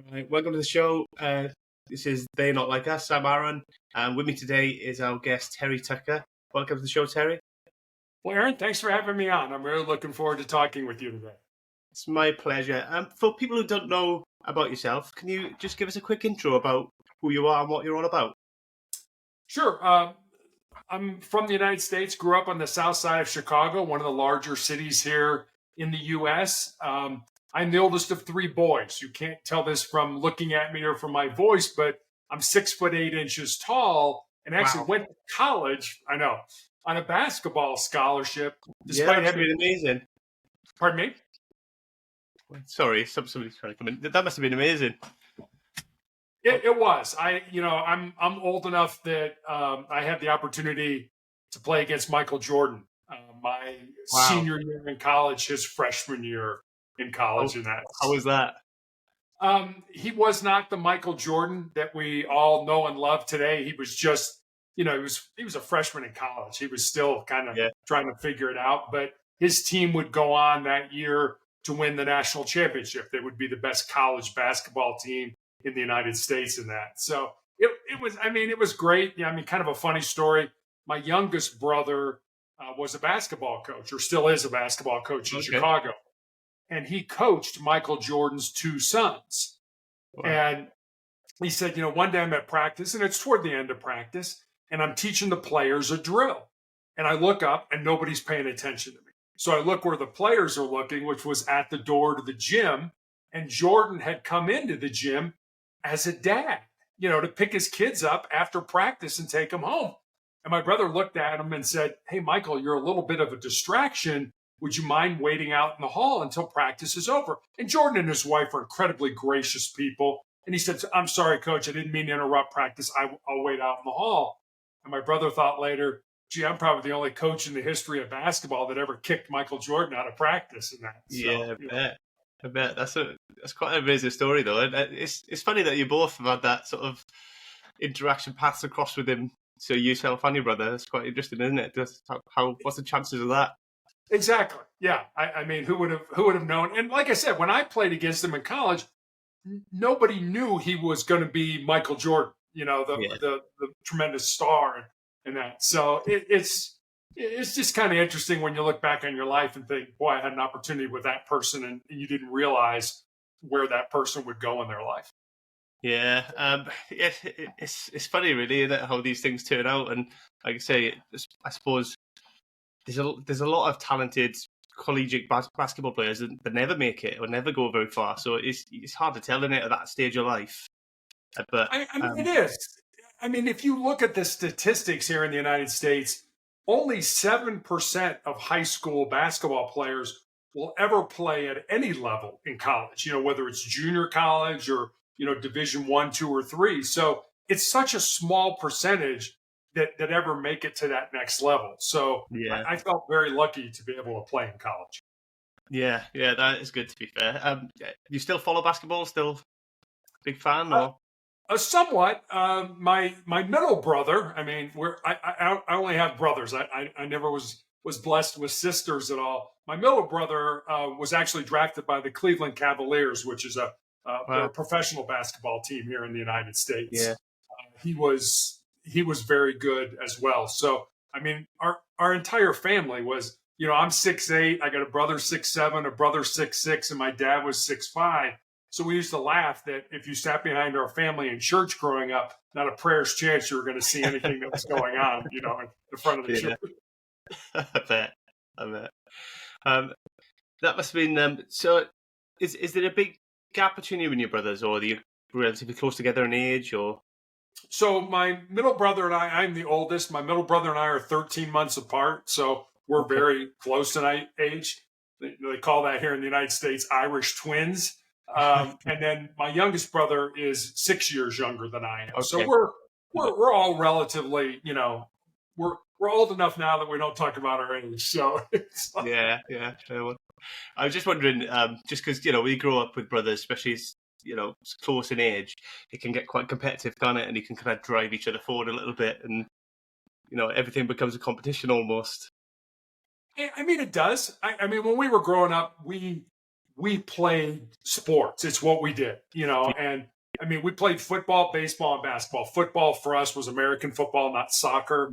Right, welcome to the show. This is They Not Like Us. I'm Aaron, and with me today is our guest Terry Tucker. Welcome to the show, Terry. Well, Aaron, thanks for having me on. I'm really looking forward to talking with you today. It's my pleasure. For people who don't know about yourself, can you just give us a quick intro about who you are and what you're all about? Sure. I'm from the United States, grew up on the south side of Chicago, one of the larger cities here in the U.S. I'm the oldest of three boys. You can't tell this from looking at me or from my voice, but I'm 6'8" tall and actually Wow. went to college, I know, on a basketball scholarship, Yeah, despite that's having, been amazing. pardon me? Sorry, somebody's trying to come in. That must have been amazing. It was. I'm old enough that I had the opportunity to play against Michael Jordan my Wow. senior year in college, his freshman year in college, and that. How was that? He was not the Michael Jordan that we all know and love today. He was just, he was a freshman in college. He was still kind of trying to figure it out. But his team would go on that year to win the national championship. They would be the best college basketball team in the United States in that. So it was great. Yeah, kind of a funny story. My youngest brother was a basketball coach, or still is a basketball coach in Chicago. And he coached Michael Jordan's two sons. Wow. And he said, one day I'm at practice, and it's toward the end of practice, and I'm teaching the players a drill. And I look up, and nobody's paying attention to me. So I look where the players are looking, which was at the door to the gym. And Jordan had come into the gym as a dad, to pick his kids up after practice and take them home. And my brother looked at him and said, "Hey, Michael, you're a little bit of a distraction. Would you mind waiting out in the hall until practice is over?" And Jordan and his wife are incredibly gracious people. And he said, "I'm sorry, coach. I didn't mean to interrupt practice. I'll wait out in the hall." And my brother thought later, "Gee, I'm probably the only coach in the history of basketball that ever kicked Michael Jordan out of practice in that." So, I bet. That's quite an amazing story, though. And it's funny that you both have had that sort of interaction paths across with him. So yourself and your brother. That's quite interesting, isn't it? What's the chances of that? Exactly. Yeah. Who would have known? And like I said, when I played against him in college, nobody knew he was going to be Michael Jordan, the tremendous star and that. So it's just kind of interesting when you look back on your life and think, boy, I had an opportunity with that person, and you didn't realize where that person would go in their life. Yeah, it's funny, really, isn't it, how these things turn out. And like I say, I suppose there's a lot of talented collegiate basketball players that never make it or never go very far. So it's hard to tell, isn't it, at that stage of life. But it is. If you look at the statistics here in the United States, only 7% of high school basketball players will ever play at any level in college. Whether it's junior college or Division 1, 2, or 3. So it's such a small percentage that ever make it to that next level. So I felt very lucky to be able to play in college. Yeah, that is good, to be fair. You still follow basketball? Still big fan? Or somewhat. My middle brother, I only have brothers. I never was blessed with sisters at all. My middle brother was actually drafted by the Cleveland Cavaliers, which is a professional basketball team here in the United States. Yeah. He was very good as well. So, our entire family was, I'm 6'8", I got a brother 6'7", a brother 6'6", and my dad was 6'5". So we used to laugh that if you sat behind our family in church growing up, not a prayer's chance you were going to see anything that was going on, in the front of the church. I bet. That must have been, so is there a big gap between you and your brothers, or are you relatively close together in age, or? So my middle brother and I'm the oldest. My middle brother and I are 13 months apart, so we're very close in age. They call that here in the United States Irish twins. And then my youngest brother is 6 years younger than I am. Okay. So we're all relatively, we're old enough now that we don't talk about our age. So yeah. I was just wondering, just because we grow up with brothers, especially close in age, it can get quite competitive, can't it? And you can kind of drive each other forward a little bit, and everything becomes a competition almost. It does. When we were growing up, we we played sports. It's what we did, and I mean, we played football, baseball, and basketball. Football for us was American football, not soccer.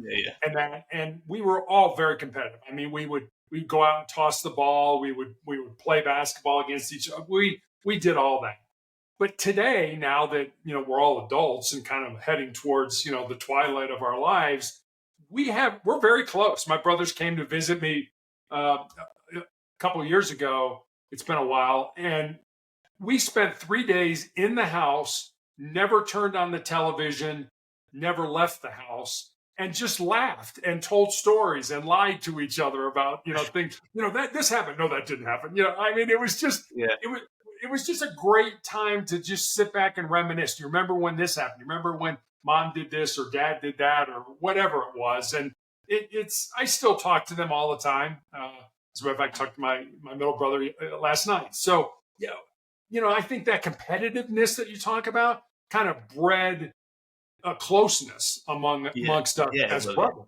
And we were all very competitive. I mean, we'd go out and toss the ball. We would play basketball against each other. We did all that. But today, now that we're all adults and kind of heading towards the twilight of our lives, we're very close. My brothers came to visit me a couple of years ago. It's been a while, and we spent 3 days in the house, never turned on the television, never left the house, and just laughed and told stories and lied to each other about things. That this happened. No, that didn't happen. I mean, it was just it was just a great time to just sit back and reminisce. Do you remember when this happened? You remember when mom did this or dad did that or whatever it was? And it's I still talk to them all the time. As a matter of fact, I talked to my middle brother last night. So I think that competitiveness that you talk about kind of bred a closeness amongst us as brothers.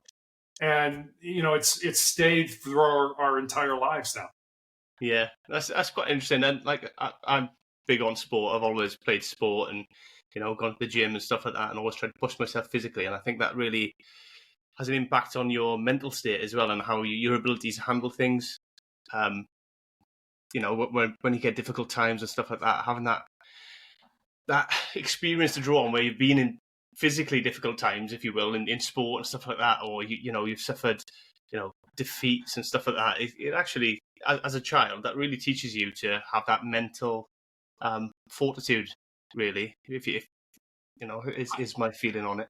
And it's stayed through our entire lives now. Yeah, that's quite interesting. And like I'm big on sport. I've always played sport and gone to the gym and stuff like that, and always tried to push myself physically. And I think that really has an impact on your mental state as well, and how your ability to handle things. When you get difficult times and stuff like that, having that experience to draw on where you've been in physically difficult times, if you will, in sport and stuff like that, or you've suffered defeats and stuff like that. It actually, as a child, that really teaches you to have that mental fortitude. Really, if is my feeling on it.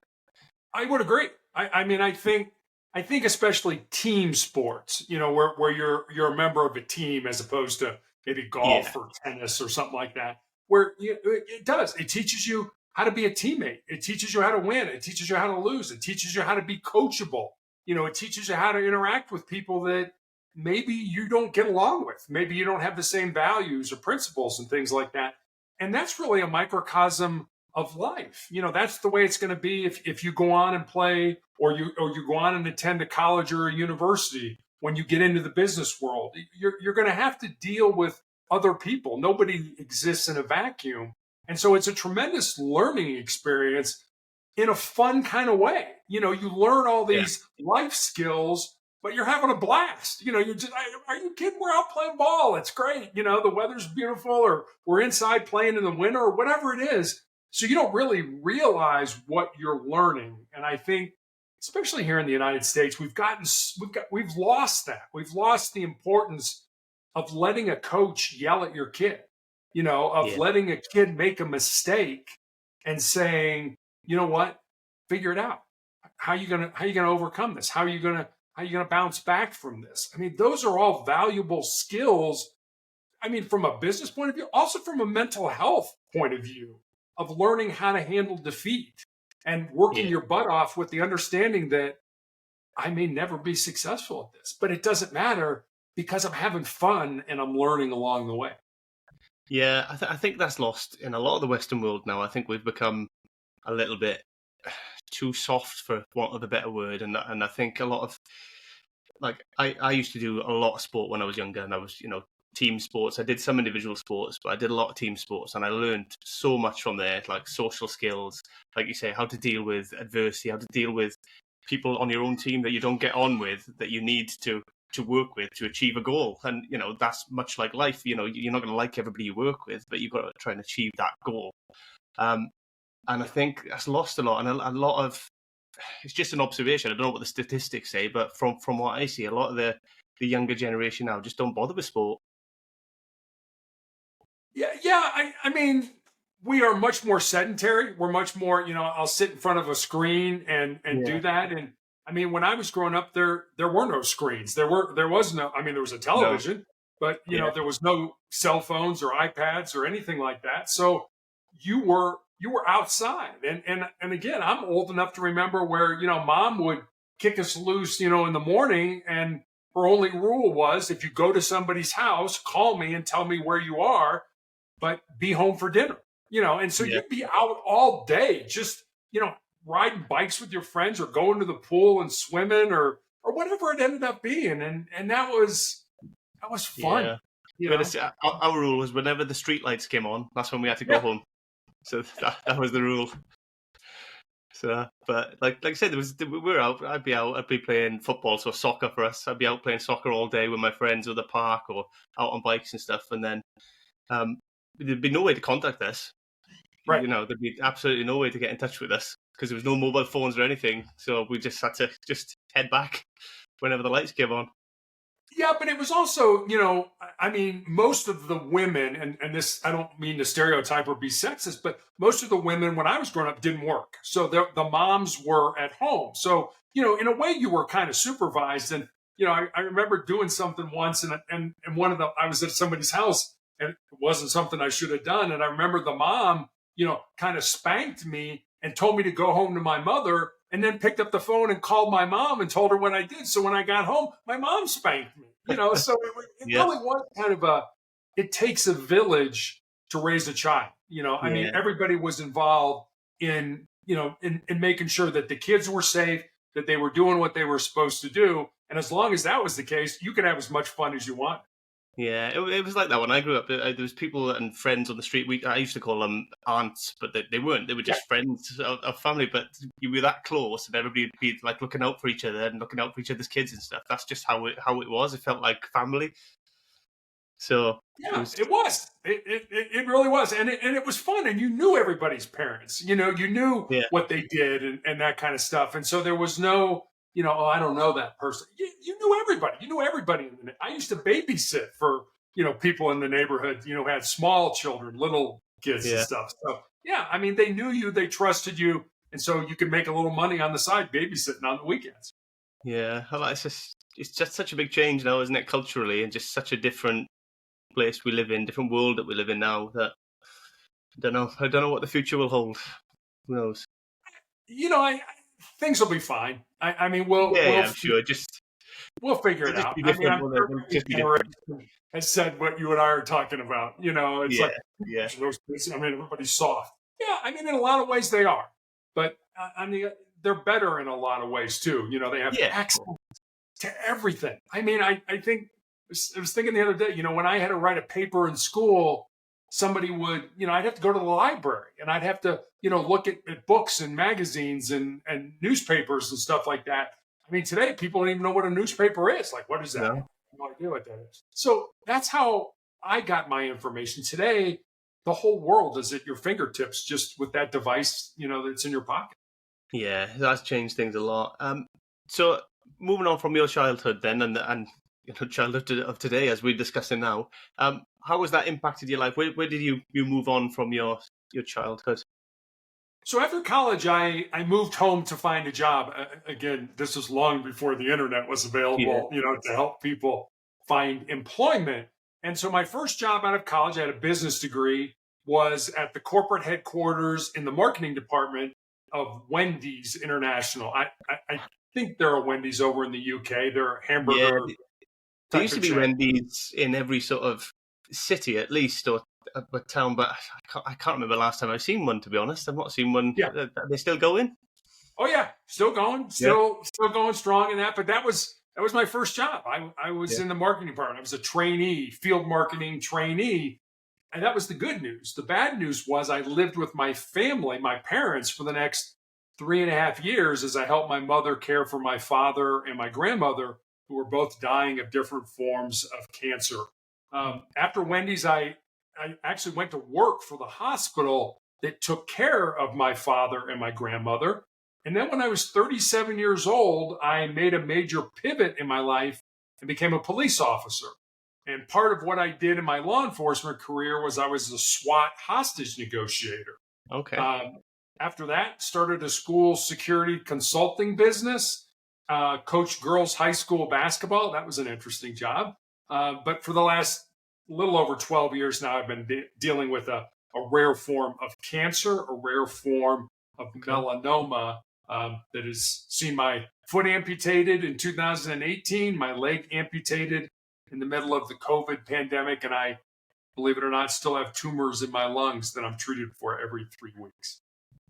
I would agree. I mean, I think especially team sports, where you're a member of a team as opposed to maybe golf or tennis or something like that, where it teaches you how to be a teammate. It teaches you how to win. It teaches you how to lose. It teaches you how to be coachable. It teaches you how to interact with people that maybe you don't get along with. Maybe you don't have the same values or principles and things like that. And that's really a microcosm of life. That's the way it's going to be if you go on and play or you go on and attend a college or a university. When you get into the business world, you're going to have to deal with other people. Nobody exists in a vacuum. And so it's a tremendous learning experience in a fun kind of way. You learn all these life skills, but you're having a blast. You're just, are you kidding? We're out playing ball. It's great. The weather's beautiful, or we're inside playing in the winter, or whatever it is. So you don't really realize what you're learning. And I think, especially here in the United States, we've lost that. We've lost the importance of letting a coach yell at your kid, letting a kid make a mistake and saying, you know what, figure it out. How are you gonna overcome this? How are you gonna bounce back from this? I mean, those are all valuable skills. I mean, from a business point of view, also from a mental health point of view, of learning how to handle defeat and working your butt off with the understanding that I may never be successful at this, but it doesn't matter because I'm having fun and I'm learning along the way. Yeah, I think that's lost in a lot of the Western world now. I think we've become a little bit too soft, for want of a better word, and I think a lot of, like, I used to do a lot of sport when I was younger, and I was team sports. I did some individual sports, but I did a lot of team sports, and I learned so much from there, like social skills, like you say, how to deal with adversity, how to deal with people on your own team that you don't get on with, that you need to work with to achieve a goal. And that's much like life. You're not going to like everybody you work with, but you've got to try and achieve that goal. And I think that's lost a lot, and a lot of, it's just an observation. I don't know what the statistics say, but from what I see, a lot of the younger generation now just don't bother with sport. Yeah. I mean, we are much more sedentary. We're much more, I'll sit in front of a screen and do that. And I mean, when I was growing up, there were no screens. There was no. I mean, there was a television, but there was no cell phones or iPads or anything like that. So you were outside. And again, I'm old enough to remember where mom would kick us loose, in the morning, and her only rule was, if you go to somebody's house, call me and tell me where you are, but be home for dinner. And so you'd be out all day, just riding bikes with your friends or going to the pool and swimming or whatever it ended up being. And that was fun. You know, our rule was whenever the street lights came on, that's when we had to go home. So that was the rule. So, but like I said, we were out. I'd be out. I'd be playing football, so soccer for us. I'd be out playing soccer all day with my friends at the park or out on bikes and stuff. And then there'd be no way to contact us. Right. There'd be absolutely no way to get in touch with us because there was no mobile phones or anything. So we just had to just head back whenever the lights came on. Yeah, but it was also, I mean, most of the women, and this, I don't mean to stereotype or be sexist, but most of the women when I was growing up didn't work. So the moms were at home. So, in a way you were kind of supervised. And, I remember doing something once and I was at somebody's house and it wasn't something I should have done. And I remember the mom, kind of spanked me and told me to go home to my mother, and then picked up the phone and called my mom and told her what I did. So when I got home, my mom spanked me, so it really was kind of it takes a village to raise a child. I mean, everybody was involved in making sure that the kids were safe, that they were doing what they were supposed to do. And as long as that was the case, you could have as much fun as you want. Yeah, it was like that when I grew up. There was people and friends on the street. I used to call them aunts, but they weren't. They were just friends of family. But you were that close, and everybody would be like looking out for each other and looking out for each other's kids and stuff. That's just how it was. It felt like family. So yeah, it was. It really was, and it was fun. And you knew everybody's parents. You knew what they did and that kind of stuff. And so there was no. Oh, I don't know that person. You knew everybody. You knew everybody. I used to babysit for, people in the neighborhood, who had small children, little kids and stuff. So, yeah, I mean, they knew you, they trusted you. And so you could make a little money on the side babysitting on the weekends. Yeah, it's just such a big change now, isn't it, culturally, and just such a different place we live in, different world that we live in now that I don't know what the future will hold. Who knows? Things will be fine. I mean, I'm sure. We'll figure it out. I mean, I'm sure just be generation has said what you and I are talking about. It's like, yeah. I mean, everybody's soft. Yeah, I mean, in a lot of ways they are, but I mean, they're better in a lot of ways too. They have access to everything. I mean, I think I was thinking the other day. When I had to write a paper in school, somebody would, I'd have to go to the library and I'd have to, look at books and magazines and newspapers and stuff like that. I mean, today people don't even know what a newspaper is. Like, what is that? No. I have no idea what that is. So that's how I got my information. Today, the whole world is at your fingertips just with that device, that's in your pocket. Yeah, that's changed things a lot. So moving on from your childhood then and childhood of today, as we're discussing now, how has that impacted your life? Where did you move on from your childhood? So after college, I moved home to find a job. Again, this was long before the internet was available, to help people find employment. And so my first job out of college, I had a business degree, was at the corporate headquarters in the marketing department of Wendy's International. I think there are Wendy's over in the UK. There are hamburger. Yeah, there used to be Wendy's in every sort of city, at least, or a town, but I can't remember the last time I've seen one, to be honest. I've not seen one. Yeah. Are they still going? Oh, yeah. Still going. Still going strong in that. But that was my first job. I was in the marketing department. I was a trainee, field marketing trainee. And that was the good news. The bad news was I lived with my family, my parents, for the next 3.5 years as I helped my mother care for my father and my grandmother, who were both dying of different forms of cancer. After Wendy's, I actually went to work for the hospital that took care of my father and my grandmother. And then when I was 37 years old, I made a major pivot in my life and became a police officer. And part of what I did in my law enforcement career was I was a SWAT hostage negotiator. Okay. After that, started a school security consulting business, coached girls high school basketball. That was an interesting job. But for the last little over 12 years now, I've been dealing with a rare form of cancer, a rare form of melanoma that has seen my foot amputated in 2018, my leg amputated in the middle of the COVID pandemic, and I, believe it or not, still have tumors in my lungs that I'm treated for every 3 weeks.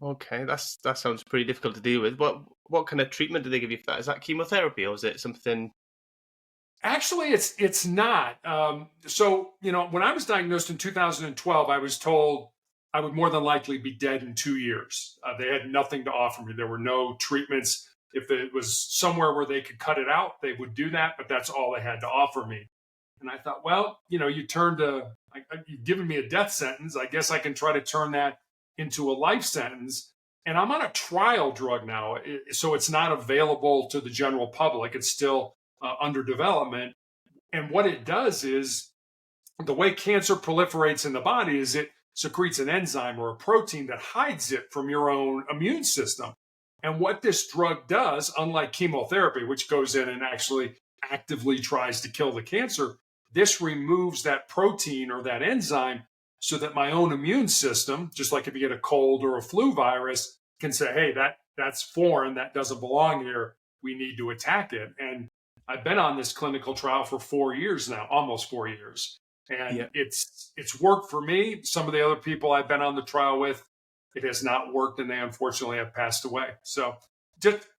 Okay, that sounds pretty difficult to deal with. What kind of treatment do they give you for that? Is that chemotherapy or is it something? Actually, it's not. So, when I was diagnosed in 2012, I was told I would more than likely be dead in 2 years. They had nothing to offer me. There were no treatments. If it was somewhere where they could cut it out, they would do that, but that's all they had to offer me. And I thought, well, you've given me a death sentence. I guess I can try to turn that into a life sentence. And I'm on a trial drug now, so it's not available to the general public. It's still under development. And what it does is the way cancer proliferates in the body is it secretes an enzyme or a protein that hides it from your own immune system. And what this drug does, unlike chemotherapy, which goes in and actually actively tries to kill the cancer, this removes that protein or that enzyme so that my own immune system, just like if you get a cold or a flu virus, can say, hey, that's foreign, that doesn't belong here. We need to attack it. And I've been on this clinical trial for 4 years now, almost 4 years. And it's worked for me. Some of the other people I've been on the trial with, it has not worked, and they unfortunately have passed away. So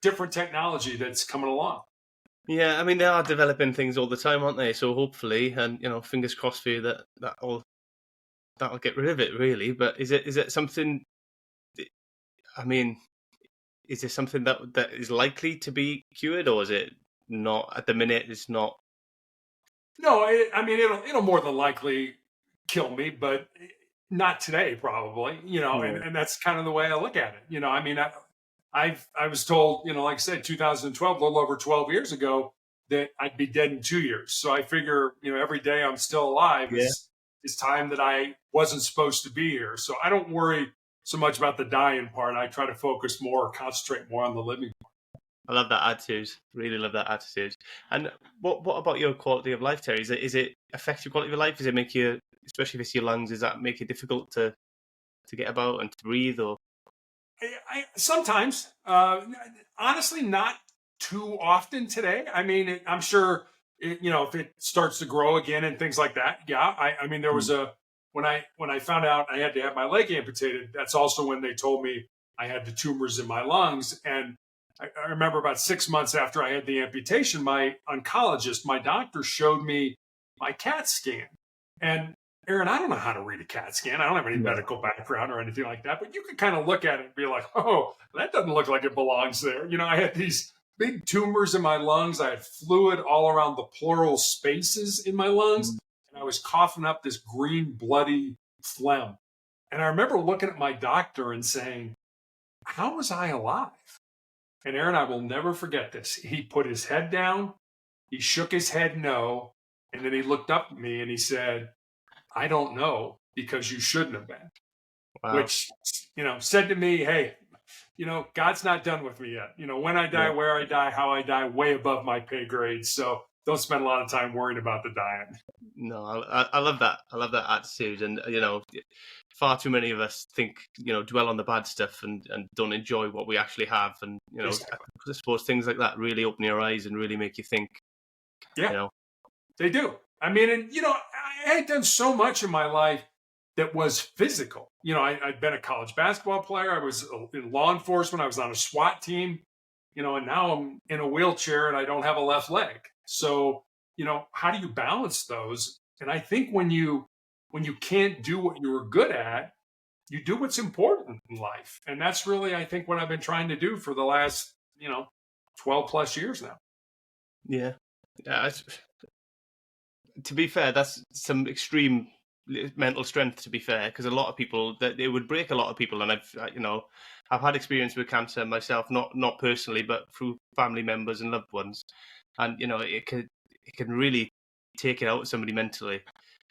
different technology that's coming along. Yeah, I mean, they are developing things all the time, aren't they? So hopefully, and fingers crossed for you that'll get rid of it, really. But is it something? I mean, is there something that is likely to be cured, or is it not at the minute? It's not. No, I mean, it'll more than likely kill me, but not today, probably. And that's kind of the way I look at it. I mean, I was told, like I said, 2012, a little over 12 years ago, that I'd be dead in 2 years. So I figure, every day I'm still alive is time that I wasn't supposed to be here. So I don't worry so much about the dying part. I try to focus more, concentrate more on the living part. I love that attitude. Really love that attitude. And what about your quality of life, Terry? Is it affect your quality of life? Does it make you, especially if it's your lungs, does that make it difficult to get about and to breathe? Or I sometimes, honestly, not too often today. I mean, I'm sure, if it starts to grow again and things like that. Yeah. I mean, there was when I found out I had to have my leg amputated, that's also when they told me I had the tumors in my lungs. And I remember about 6 months after I had the amputation, my oncologist, my doctor, showed me my CAT scan. And Aaron, I don't know how to read a CAT scan. I don't have any medical background or anything like that, but you can kind of look at it and be like, oh, that doesn't look like it belongs there. I had these big tumors in my lungs. I had fluid all around the pleural spaces in my lungs, and I was coughing up this green, bloody phlegm. And I remember looking at my doctor and saying, how was I alive? And Aaron, I will never forget this. He put his head down, he shook his head no, and then he looked up at me and he said, I don't know, because you shouldn't have been. Wow. Which, said to me, hey, God's not done with me yet. When I die, where I die, how I die, way above my pay grade. So don't spend a lot of time worrying about the dying. No, I love that. I love that attitude. And, far too many of us think, dwell on the bad stuff and don't enjoy what we actually have. And, exactly. I suppose things like that really open your eyes and really make you think. Yeah, they do. I mean, and, I had done so much in my life that was physical. I'd been a college basketball player. I was in law enforcement. I was on a SWAT team, and now I'm in a wheelchair and I don't have a left leg. So, how do you balance those? And I think when you can't do what you were good at, you do what's important in life. And that's really, I think, what I've been trying to do for the last, 12 plus years now. Yeah. To be fair, that's some extreme mental strength, to be fair, because a lot of people, that it would break a lot of people. And I've had experience with cancer myself, not personally, but through family members and loved ones. And, it can really take it out of somebody mentally,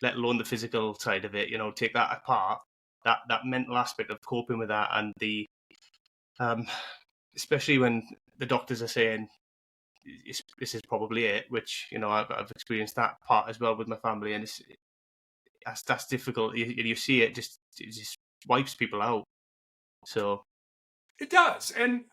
let alone the physical side of it, take that apart, that mental aspect of coping with that. And the, especially when the doctors are saying, this is probably it, which, I've experienced that part as well with my family. And that's difficult. You see it just wipes people out. So it does. And,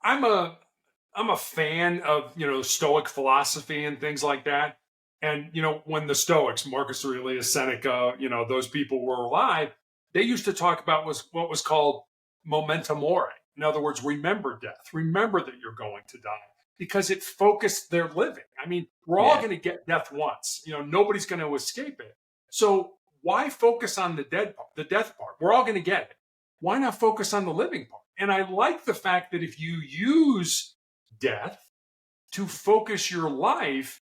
I'm a fan of, Stoic philosophy and things like that. And, when the Stoics, Marcus Aurelius, Seneca, those people were alive, they used to talk about what was called memento mori. In other words, remember death. Remember that you're going to die. because it focused their living. I mean, we're all going to get death once. Nobody's going to escape it. So why focus on the death part? We're all going to get it. Why not focus on the living part? And I like the fact that if you use death to focus your life,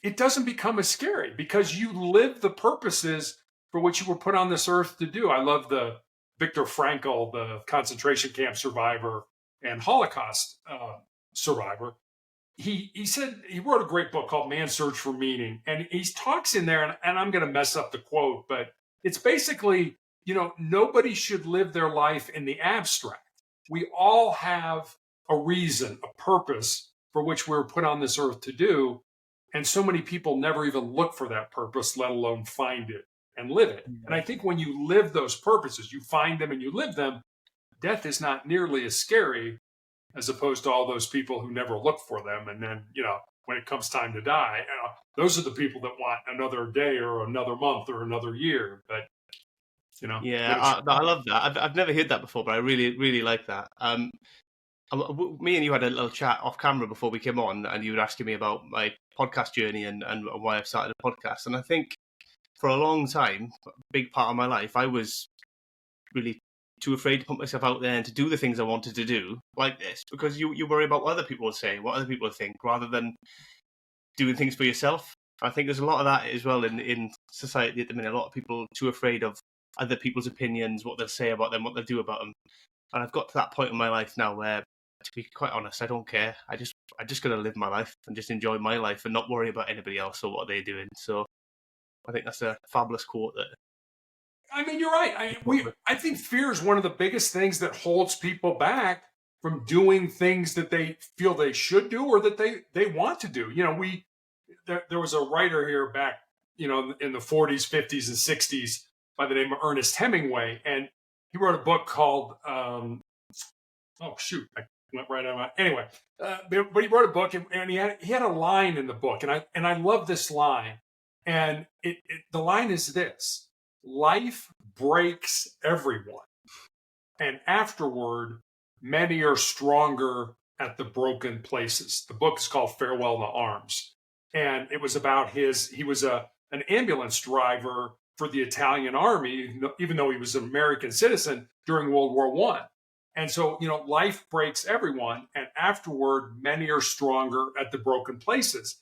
it doesn't become as scary because you live the purposes for which you were put on this earth to do. I love the Viktor Frankl, the concentration camp survivor and Holocaust survivor. He said, he wrote a great book called Man's Search for Meaning. And he talks in there, and I'm going to mess up the quote, but it's basically, nobody should live their life in the abstract. We all have a reason, a purpose for which we're put on this earth to do. And so many people never even look for that purpose, let alone find it and live it. And I think when you live those purposes, you find them and you live them, death is not nearly as scary as opposed to all those people who never look for them. And then, when it comes time to die, those are the people that want another day or another month or another year. But, Yeah, I love that. I've never heard that before, but I really, really like that. Me and you had a little chat off camera before we came on, and you were asking me about my podcast journey and why I've started a podcast. And I think for a long time, a big part of my life, I was really too afraid to put myself out there and to do the things I wanted to do like this, because you worry about what other people will say, what other people think, rather than doing things for yourself. I think there's a lot of that as well in society at the minute. A lot of people are too afraid of other people's opinions, what they'll say about them, what they'll do about them. And I've got to that point in my life now where, to be quite honest, I don't care. I just got to live my life and just enjoy my life and not worry about anybody else or what they're doing. So I think that's a fabulous quote. I mean, you're right. I think fear is one of the biggest things that holds people back from doing things that they feel they should do or that they want to do. There was a writer here back, in the 40s, 50s, and 60s by the name of Ernest Hemingway, and he wrote a book called I went right on my anyway. But he wrote a book, and he had a line in the book, and I love this line, and the line is this: life breaks everyone, and afterward, many are stronger at the broken places. The book is called Farewell to Arms, and it was about he was an ambulance driver for the Italian army, even though he was an American citizen during World War I. And so, life breaks everyone, and afterward, many are stronger at the broken places.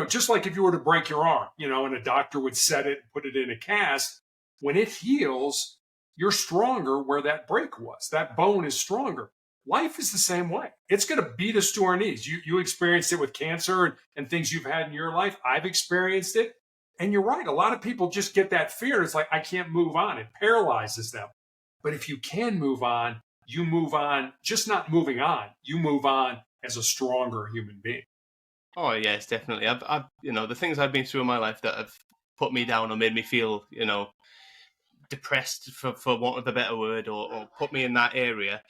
Just like if you were to break your arm, and a doctor would set it, put it in a cast, when it heals, you're stronger where that break was. That bone is stronger. Life is the same way. It's going to beat us to our knees. You experienced it with cancer and things you've had in your life. I've experienced it. And you're right. A lot of people just get that fear. It's like, I can't move on. It paralyzes them. But if you can move on, you move on, just not moving on. You move on as a stronger human being. Oh, yes, definitely. I've the things I've been through in my life that have put me down or made me feel, depressed, for want of a better word, or put me in that area,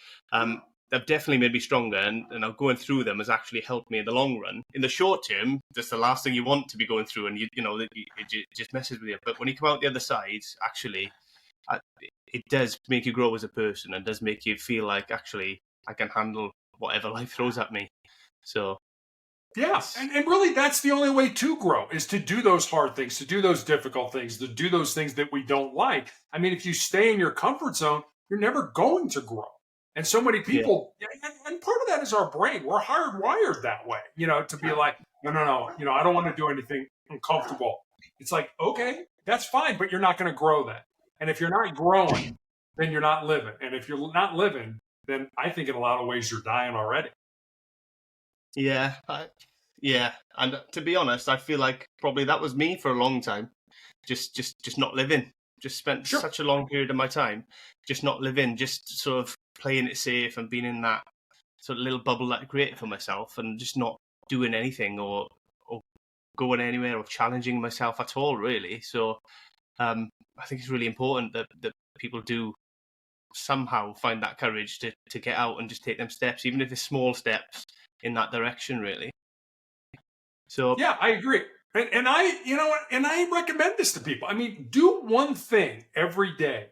they've definitely made me stronger, and going through them has actually helped me in the long run. In the short term, that's the last thing you want to be going through, and it just messes with you. But when you come out the other side, actually, it does make you grow as a person, and does make you feel like, actually, I can handle whatever life throws at me. So yeah, and really that's the only way to grow, is to do those hard things, to do those difficult things, to do those things that we don't like. I mean, if you stay in your comfort zone, you're never going to grow. And so many people, and part of that is our brain. We're hardwired that way, to be like, no, I don't want to do anything uncomfortable. It's like, okay, that's fine, but you're not going to grow then. And if you're not growing, then you're not living. And if you're not living, then I think in a lot of ways you're dying already. Yeah, and to be honest, I feel like probably that was me for a long time, just not living. Just spent such a long period of my time just not living, just sort of playing it safe and being in that sort of little bubble that I created for myself, and just not doing anything or going anywhere or challenging myself at all, really. So I think it's really important that people do somehow find that courage to get out and just take them steps, even if it's small steps in that direction, really. So yeah, I agree. And I recommend this to people. I mean, do one thing every day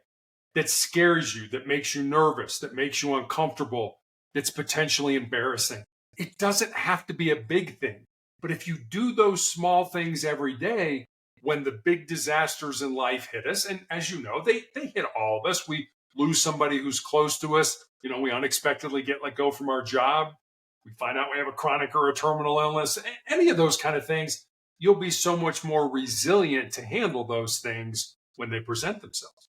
that scares you, that makes you nervous, that makes you uncomfortable, that's potentially embarrassing. it doesn't have to be a big thing. But if you do those small things every day, when the big disasters in life hit us, and as you know, they hit all of us. We lose somebody who's close to us. We unexpectedly get let go from our job. We find out we have a chronic or a terminal illness, any of those kind of things, you'll be so much more resilient to handle those things when they present themselves.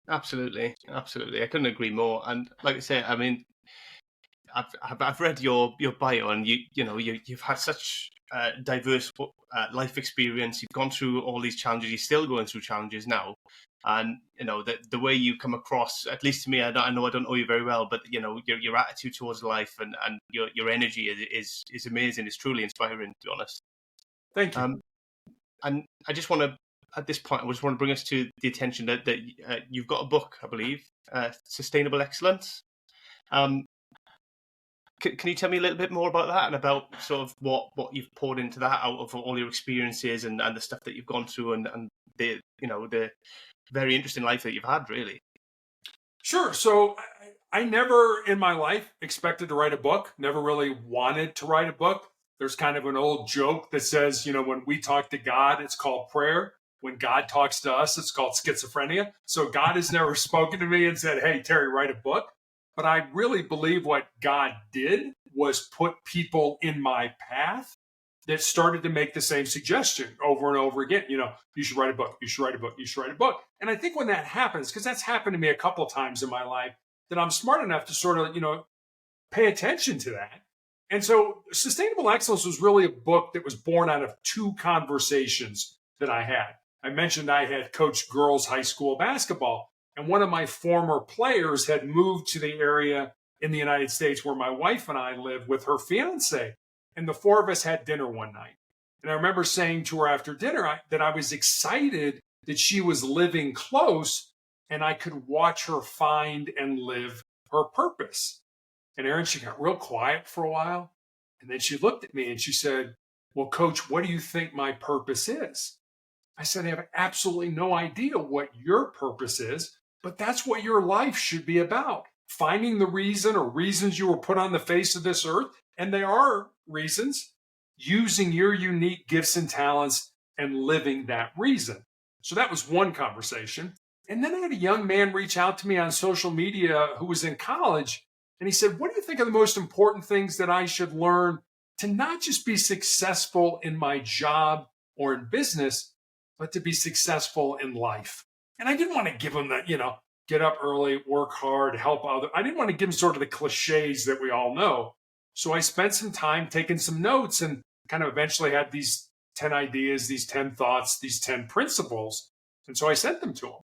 Absolutely, absolutely. I couldn't agree more. And like I say, I mean, I've read your bio, and you've had such diverse life experience. You've gone through all these challenges. You're still going through challenges now, and the way you come across, at least to me, I know I don't know you very well, but your attitude towards life and your energy is amazing. It's truly inspiring, to be honest. Thank you. And I just want to, at this point, I just want to bring us to the attention that you've got a book, I believe, Sustainable Excellence. Can you tell me a little bit more about that, and about sort of what you've poured into that out of all your experiences and the stuff that you've gone through, and the very interesting life that you've had, really? Sure. So I never in my life expected to write a book, never really wanted to write a book. There's kind of an old joke that says, when we talk to God, it's called prayer. When God talks to us, it's called schizophrenia. So God has never spoken to me and said, hey, Terry, write a book. But I really believe what God did was put people in my path that started to make the same suggestion over and over again. You should write a book. You should write a book. You should write a book. And I think when that happens, because that's happened to me a couple of times in my life, that I'm smart enough to sort of, pay attention to that. And so Sustainable Excellence was really a book that was born out of two conversations that I had. I mentioned I had coached girls' high school basketball, and one of my former players had moved to the area in the United States where my wife and I live with her fiance. And the four of us had dinner one night. And I remember saying to her after dinner that I was excited that she was living close and I could watch her find and live her purpose. And Erin, she got real quiet for a while. And then she looked at me and she said, well, Coach, what do you think my purpose is? I said, I have absolutely no idea what your purpose is, but that's what your life should be about. Finding the reason or reasons you were put on the face of this earth, and they are reasons, using your unique gifts and talents and living that reason. So that was one conversation. And then I had a young man reach out to me on social media who was in college, and he said, what do you think are the most important things that I should learn to not just be successful in my job or in business, but to be successful in life? And I didn't want to give him that, get up early, work hard, help others. I didn't want to give him sort of the cliches that we all know. So I spent some time taking some notes and kind of eventually had these 10 ideas, these 10 thoughts, these 10 principles. And so I sent them to him.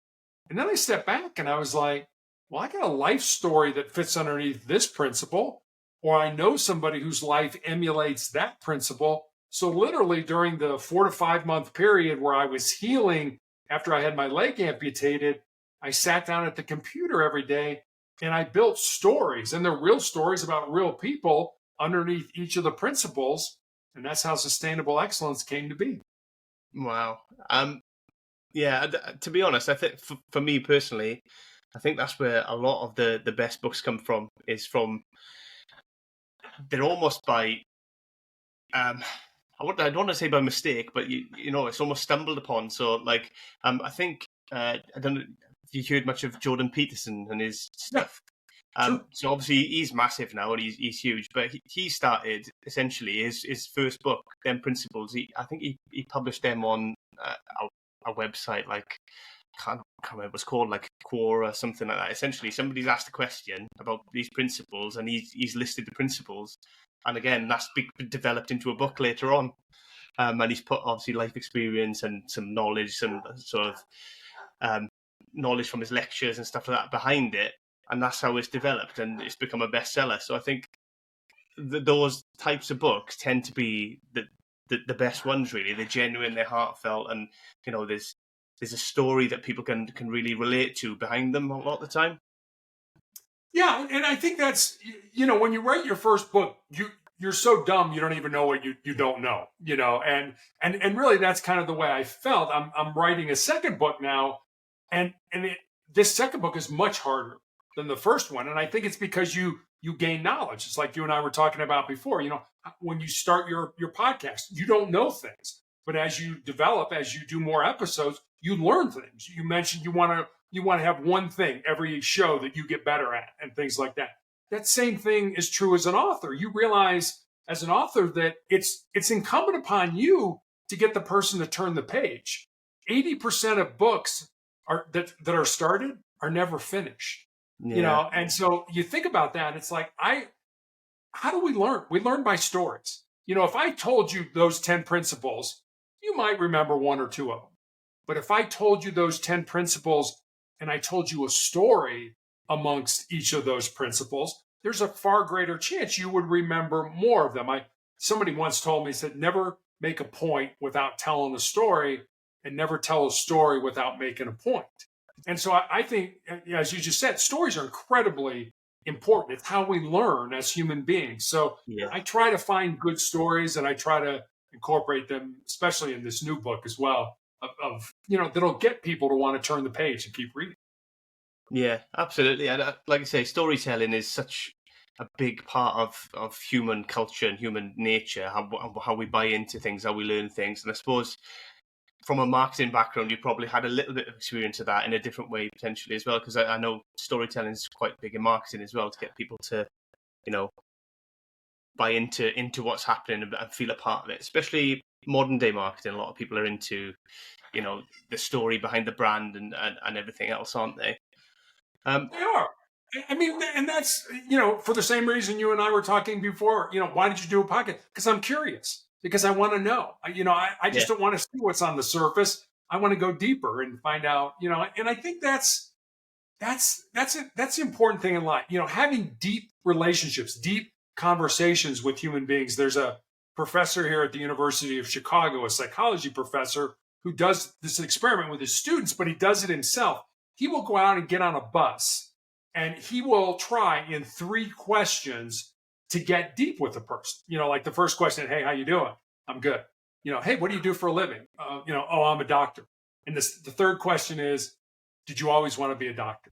And then I stepped back and I was like, well, I got a life story that fits underneath this principle, or I know somebody whose life emulates that principle. So literally during the 4 to 5 month period where I was healing after I had my leg amputated, I sat down at the computer every day and I built stories, and they're real stories about real people underneath each of the principles. And that's how Sustainable Excellence came to be. Wow. Yeah, to be honest, I think for me personally, I think that's where a lot of the best books come from, they're almost by, I don't want to say by mistake, but it's almost stumbled upon. So like, I think, I don't know if you heard much of Jordan Peterson and his stuff. Sure. So obviously he's massive now and he's huge, but he started essentially his first book, Them Principles. I think he published them on a website, like can't remember what it's called, like Quora or something like that. Essentially, somebody's asked a question about these principles, and he's listed the principles, and again, that's developed into a book later on. And he's put obviously life experience and some knowledge, some sort of knowledge from his lectures and stuff like that behind it, and that's how it's developed, and it's become a bestseller. So I think those types of books tend to be the best ones, really. They're genuine, they're heartfelt, and there's a story that people can really relate to behind them a lot of the time. Yeah, and I think that's, when you write your first book, you're so dumb you don't even know what you don't know, and really that's kind of the way I felt. I'm writing a second book now, and this second book is much harder. than the first one. And I think it's because you gain knowledge. It's like you and I were talking about before. When you start your podcast, you don't know things, but as you develop, as you do more episodes, you learn things. You mentioned you want to have one thing every show that you get better at, and things like that. That same thing is true as an author. You realize as an author that it's incumbent upon you to get the person to turn the page. 80% of books that are started are never finished. Yeah. And so you think about that, it's like, how do we learn? We learn by stories. If I told you those 10 principles, you might remember one or two of them. But if I told you those 10 principles and I told you a story amongst each of those principles, there's a far greater chance you would remember more of them. Somebody once told me, said, never make a point without telling a story, and never tell a story without making a point. And so I think, as you just said, stories are incredibly important. It's how we learn as human beings. So I try to find good stories, and I try to incorporate them, especially in this new book as well, of that'll get people to want to turn the page and keep reading. Yeah, absolutely. And like I say, storytelling is such a big part of human culture and human nature, how we buy into things, how we learn things. And I suppose from a marketing background, you probably had a little bit of experience of that in a different way potentially as well, because I know storytelling is quite big in marketing as well, to get people to, buy into what's happening and feel a part of it. Especially modern day marketing, a lot of people are into, the story behind the brand and everything else, aren't they? They are. I mean, and that's, for the same reason you and I were talking before, why did you do a podcast? Because I'm curious, because I want to know. I just don't want to see what's on the surface. I want to go deeper and find out, and I think that's the important thing in life. Having deep relationships, deep conversations with human beings. There's a professor here at the University of Chicago, a psychology professor, who does this experiment with his students, but he does it himself. He will go out and get on a bus, and he will try in 3 questions to get deep with the person. Like the first question, hey, how you doing? I'm good. Hey, what do you do for a living? Oh, I'm a doctor. And the third question is, did you always want to be a doctor?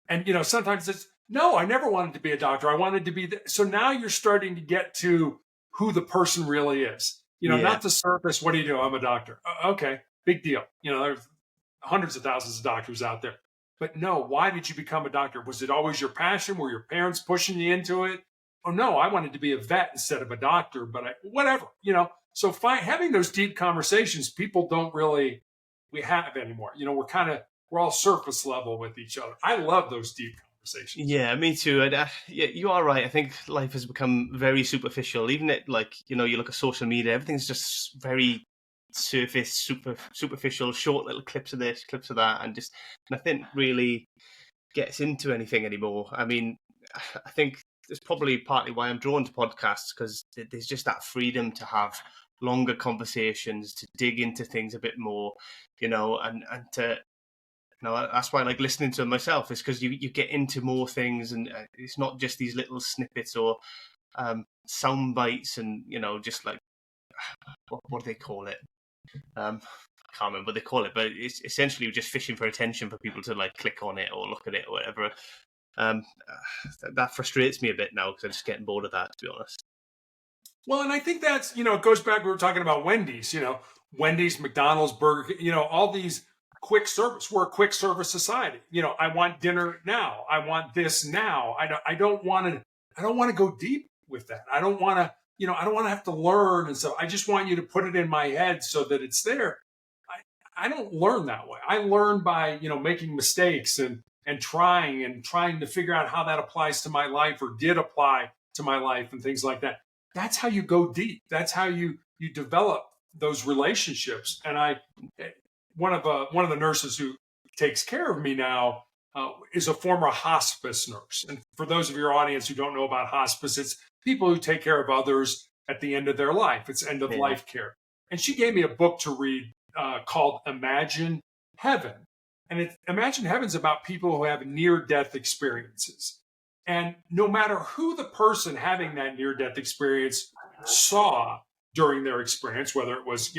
And, sometimes it's, no, I never wanted to be a doctor. I wanted to be. So now you're starting to get to who the person really is. Not the surface. What do you do? I'm a doctor. Okay, big deal. There's hundreds of thousands of doctors out there. But no, why did you become a doctor? Was it always your passion? Were your parents pushing you into it? Oh, no, I wanted to be a vet instead of a doctor, but whatever, So having those deep conversations, people don't really, we have anymore. We're all surface level with each other. I love those deep conversations. Yeah, me too. You are right. I think life has become very superficial. Even you look at social media, everything's just very surface, superficial, short little clips of this, clips of that, and nothing really gets into anything anymore. I mean, I think it's probably partly why I'm drawn to podcasts, because there's just that freedom to have longer conversations, to dig into things a bit more, and to, that's why I like listening to them myself, is because you get into more things, and it's not just these little snippets or sound bites, and just like what do they call it? I can't remember what they call it, but it's essentially just fishing for attention for people to click on it or look at it or whatever. That frustrates me a bit now, because I'm just getting bored of that, to be honest. Well, and I think that's, it goes back, we were talking about Wendy's, Wendy's, McDonald's, Burger King, all these quick service. We're a quick service society. I want dinner now. I want this now. I don't want to go deep with that. I don't want to, I don't want to have to learn. And so I just want you to put it in my head so that it's there. I don't learn that way. I learn by, making mistakes and trying to figure out how that applies to my life, or did apply to my life, and things like that. That's how you go deep. That's how you develop those relationships. And one of the nurses who takes care of me now is a former hospice nurse. And for those of your audience who don't know about hospice, it's people who take care of others at the end of their life. It's end of life care. And she gave me a book to read called Imagine Heaven. And Imagine Heaven's about people who have near-death experiences. And no matter who the person having that near-death experience saw during their experience, whether it was,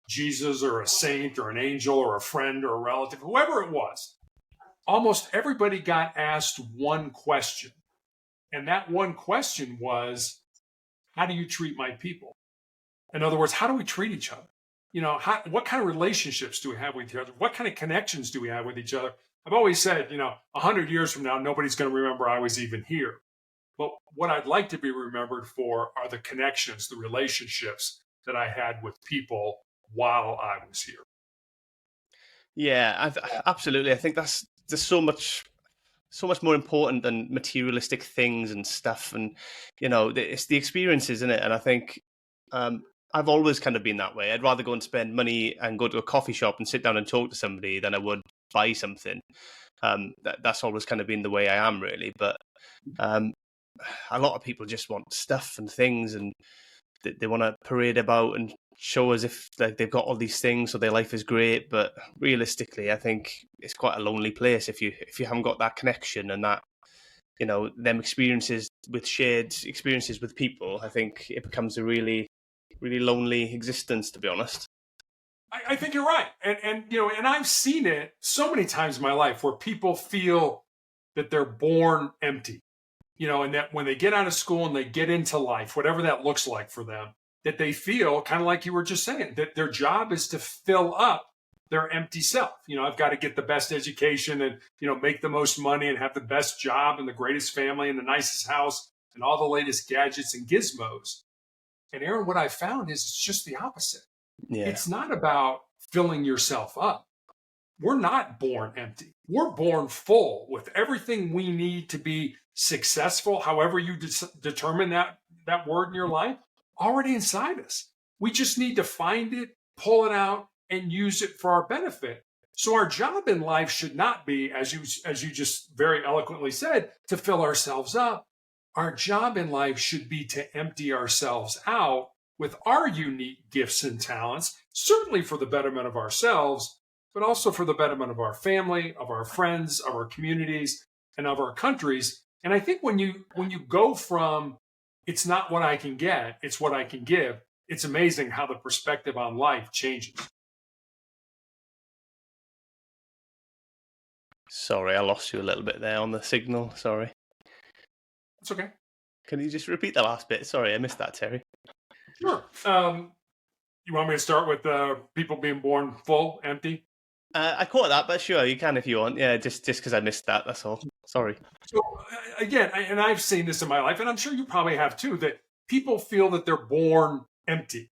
Jesus or a saint or an angel or a friend or a relative, whoever it was, almost everybody got asked one question. And that one question was, how do you treat my people? In other words, how do we treat each other? What kind of relationships do we have with each other? What kind of connections do we have with each other? I've always said, 100 years from now, nobody's going to remember I was even here. But what I'd like to be remembered for are the connections, the relationships that I had with people while I was here. Yeah, absolutely. I think that's there's so much more important than materialistic things and stuff, and it's the experiences, isn't it? And I think I've always kind of been that way. I'd rather go and spend money and go to a coffee shop and sit down and talk to somebody than I would buy something. That's always kind of been the way I am, really. But a lot of people just want stuff and things, and they want to parade about and show as if like they've got all these things, so their life is great. But realistically, I think it's quite a lonely place if you haven't got that connection and that them experiences with shared experiences with people. I think it becomes a really, really lonely existence, to be honest. I think you're right, and I've seen it so many times in my life where people feel that they're born empty. And that when they get out of school and they get into life, whatever that looks like for them, that they feel kind of like you were just saying, that their job is to fill up their empty self. I've got to get the best education and, make the most money and have the best job and the greatest family and the nicest house and all the latest gadgets and gizmos. And Aaron, what I found is it's just the opposite. Yeah. It's not about filling yourself up. We're not born empty. We're born full with everything we need to be successful, however you determine that word in your life, already inside us. We just need to find it, pull it out, and use it for our benefit. So our job in life should not be, as you just very eloquently said, to fill ourselves up. Our job in life should be to empty ourselves out with our unique gifts and talents, certainly for the betterment of ourselves, but also for the betterment of our family, of our friends, of our communities, and of our countries. And I think when you go from it's not what I can get, it's what I can give, it's amazing how the perspective on life changes. Sorry, I lost you a little bit there on the signal. Sorry. It's okay. Can you just repeat the last bit? Sorry, I missed that, Terry. Sure. You want me to start with people being born full, empty? I caught that, but sure, you can if you want. Yeah, just because I missed that, that's all. Sorry. So again, and I've seen this in my life, and I'm sure you probably have too, that people feel that they're born empty.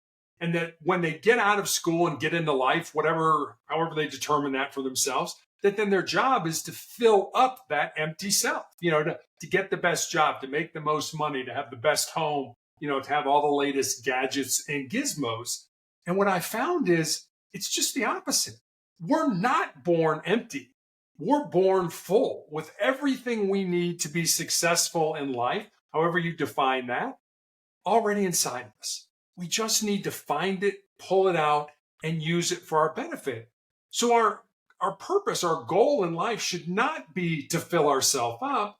And that when they get out of school and get into life, however they determine that for themselves, that then their job is to fill up that empty self, to get the best job, to make the most money, to have the best home, to have all the latest gadgets and gizmos. And what I found is it's just the opposite. We're not born empty. We're born full with everything we need to be successful in life, however you define that, already inside of us. We just need to find it, pull it out, and use it for our benefit. So our purpose, our goal in life should not be to fill ourselves up.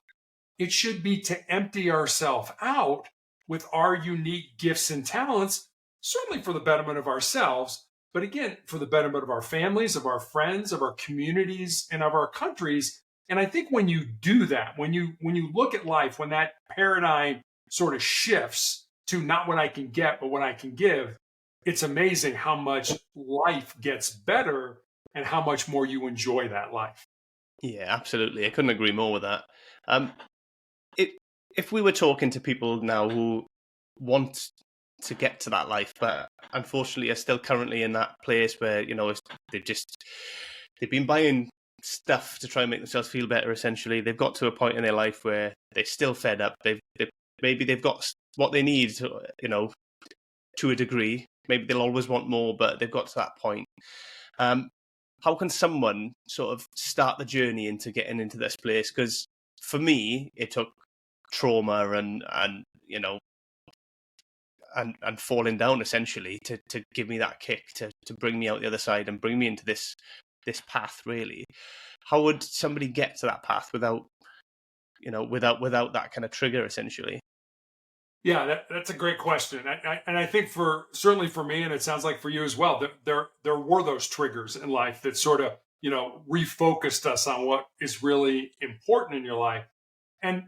It should be to empty ourselves out with our unique gifts and talents, certainly for the betterment of ourselves, but again, for the betterment of our families, of our friends, of our communities, and of our countries. And I think when you do that, when you look at life, when that paradigm sort of shifts to not what I can get, but what I can give, it's amazing how much life gets better and how much more you enjoy that life. Yeah, absolutely. I couldn't agree more with that. If we were talking to people now who want to get to that life, but unfortunately are still currently in that place where, they've been buying stuff to try and make themselves feel better, essentially. They've got to a point in their life where they're still fed up. Maybe they've got what they need, to a degree. Maybe they'll always want more, but they've got to that point. How can someone sort of start the journey into getting into this place? Because for me, it took trauma and falling down essentially to give me that kick to bring me out the other side and bring me into this path. Really, how would somebody get to that path without that kind of trigger essentially? Yeah, that's a great question, and I think certainly for me, and it sounds like for you as well, there were those triggers in life that sort of refocused us on what is really important in your life. And,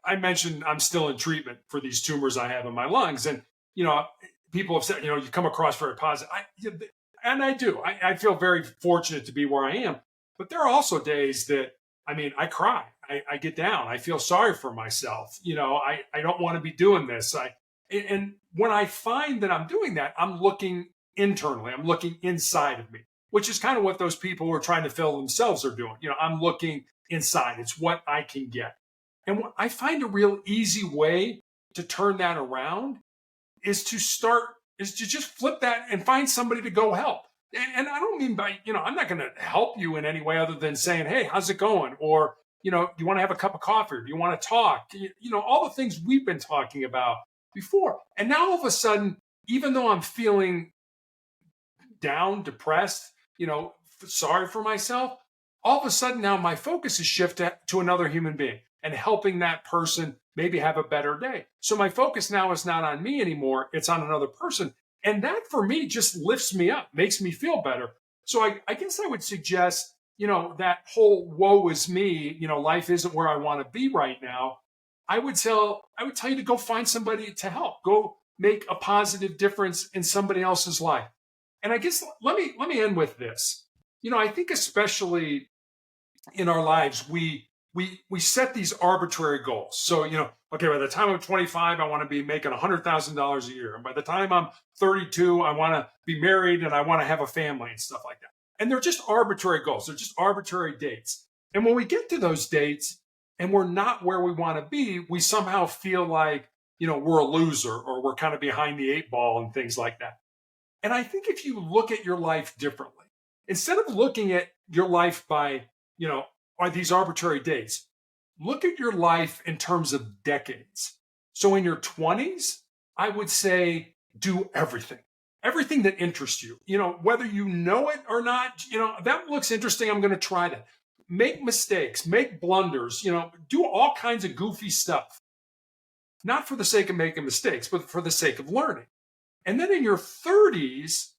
I mentioned I'm still in treatment for these tumors I have in my lungs. And, people have said, you come across very positive. And I do. I feel very fortunate to be where I am. But there are also days that, I cry. I get down. I feel sorry for myself. I don't want to be doing this. And when I find that I'm doing that, I'm looking internally. I'm looking inside of me, which is kind of what those people who are trying to fill themselves are doing. I'm looking inside. It's what I can get. And what I find a real easy way to turn that around is to just flip that and find somebody to go help. And I don't mean by, I'm not going to help you in any way other than saying, hey, how's it going? Or, you want to have a cup of coffee? Or do you want to talk? All the things we've been talking about before. And now all of a sudden, even though I'm feeling down, depressed, sorry for myself, all of a sudden now my focus is shifted to another human being and helping that person maybe have a better day. So my focus now is not on me anymore. It's on another person. And that for me just lifts me up, makes me feel better. So I guess I would suggest, that whole woe is me, life isn't where I want to be right now. I would tell you to go find somebody to help. Go make a positive difference in somebody else's life. And I guess let me end with this. I think especially in our lives, we set these arbitrary goals. So, okay, by the time I'm 25, I want to be making $100,000 a year. And by the time I'm 32, I want to be married and I want to have a family and stuff like that. And they're just arbitrary goals. They're just arbitrary dates. And when we get to those dates and we're not where we want to be, we somehow feel like, we're a loser or we're kind of behind the eight ball and things like that. And I think if you look at your life differently, instead of looking at your life by, are these arbitrary dates, look at your life in terms of decades. So in your 20s, I would say do everything that interests you. Whether you know it or not, that looks interesting. I'm going to try that. Make mistakes, make blunders, do all kinds of goofy stuff. Not for the sake of making mistakes, but for the sake of learning. And then in your 30s,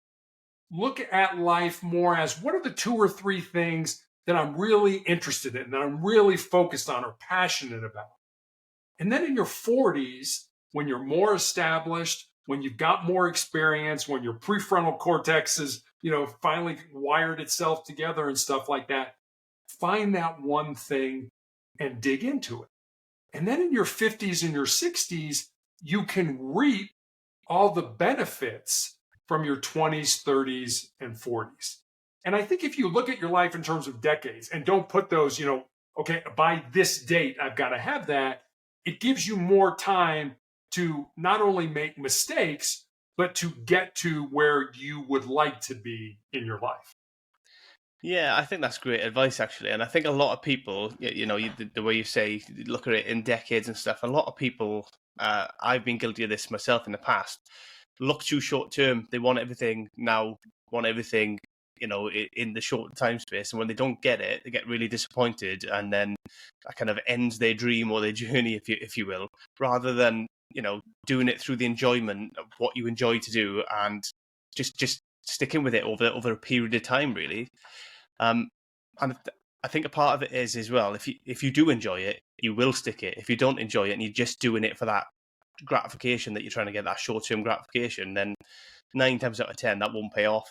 look at life more as what are the 2 or 3 things that I'm really interested in, that I'm really focused on or passionate about. And then in your 40s, when you're more established, when you've got more experience, when your prefrontal cortex is, finally wired itself together and stuff like that, find that one thing and dig into it. And then in your 50s and your 60s, you can reap all the benefits from your 20s, 30s, and 40s. And I think if you look at your life in terms of decades and don't put those, okay, by this date, I've got to have that, it gives you more time to not only make mistakes, but to get to where you would like to be in your life. Yeah, I think that's great advice, actually. And I think a lot of people, the way you say, look at it in decades and stuff, a lot of people, I've been guilty of this myself in the past, look too short term. They want everything now, want everything, in the short time space. And when they don't get it, they get really disappointed. And then that kind of ends their dream or their journey, if you will, rather than, doing it through the enjoyment of what you enjoy to do and just sticking with it over a period of time, really. And I think a part of it is as well, if you do enjoy it, you will stick it. If you don't enjoy it and you're just doing it for that gratification that you're trying to get, that short-term gratification, then 9 times out of 10, that won't pay off.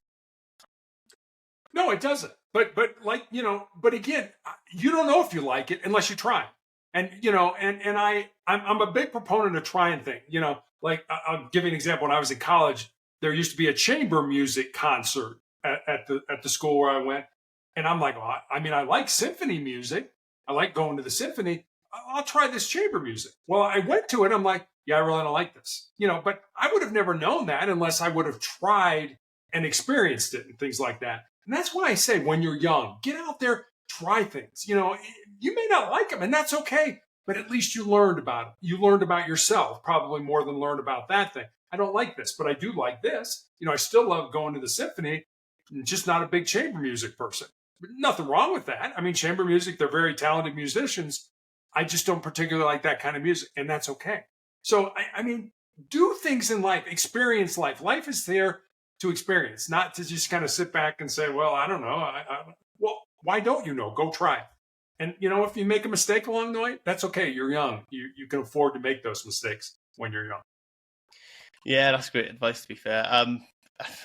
No, it doesn't. But again, you don't know if you like it unless you try. And, I'm a big proponent of trying things, I'll give you an example. When I was in college, there used to be a chamber music concert at the school where I went. And I'm like, I like symphony music. I like going to the symphony. I'll try this chamber music. Well, I went to it. I'm like, yeah, I really don't like this, but I would have never known that unless I would have tried and experienced it and things like that. And that's why I say when you're young, get out there, try things. You may not like them and that's okay, but at least you learned about it. You learned about yourself, probably more than learned about that thing. I don't like this, but I do like this. I still love going to the symphony. I'm just not a big chamber music person. But nothing wrong with that. Chamber music, they're very talented musicians. I just don't particularly like that kind of music, and that's okay. So, do things in life, experience life. Life is there to experience, not to just kind of sit back and say, well, I don't know. Well, why don't you know? Go try it. And, if you make a mistake along the way, that's okay. You're young. You can afford to make those mistakes when you're young. Yeah, that's great advice, to be fair.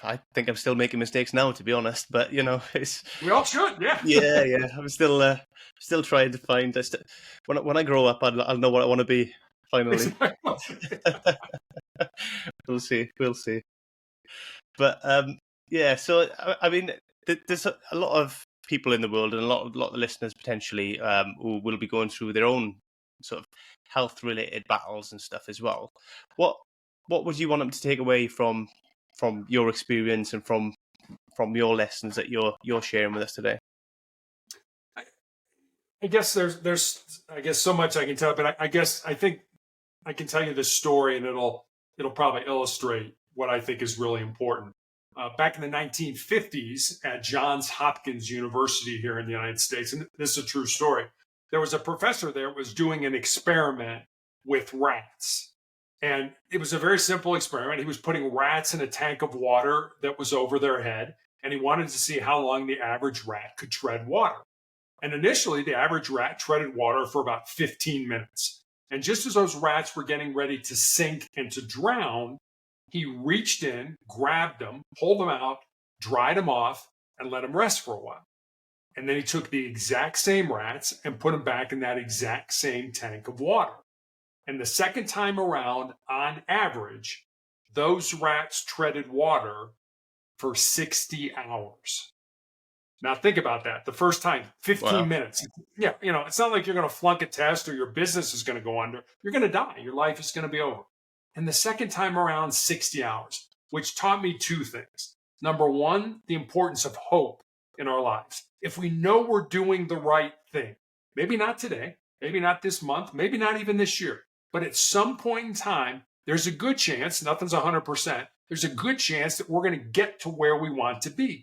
I think I'm still making mistakes now, to be honest. But it's we all should, yeah. yeah. I'm still trying to find. When I grow up, I'll know what I want to be. Finally, we'll see. But yeah. So I mean, there's a lot of people in the world, and a lot of listeners potentially who will be going through their own sort of health-related battles and stuff as well. What would you want them to take away from your experience and from your lessons that you're sharing with us today? I guess there's so much I can tell, but I think I can tell you this story, and it'll probably illustrate what I think is really important. Back in the 1950s at Johns Hopkins University here in the United States, and this is a true story, there was a professor there who was doing an experiment with rats. And it was a very simple experiment. He was putting rats in a tank of water that was over their head, and he wanted to see how long the average rat could tread water. And initially, the average rat treaded water for about 15 minutes. And just as those rats were getting ready to sink and to drown, he reached in, grabbed them, pulled them out, dried them off, and let them rest for a while. And then he took the exact same rats and put them back in that exact same tank of water. And the second time around, on average, those rats treaded water for 60 hours. Now think about that. The first time, 15 minutes. Yeah, it's not like you're going to flunk a test or your business is going to go under. You're going to die. Your life is going to be over. And the second time around, 60 hours, which taught me two things. Number one, the importance of hope in our lives. If we know we're doing the right thing, maybe not today, maybe not this month, maybe not even this year, but at some point in time, there's a good chance, nothing's 100%, there's a good chance that we're going to get to where we want to be.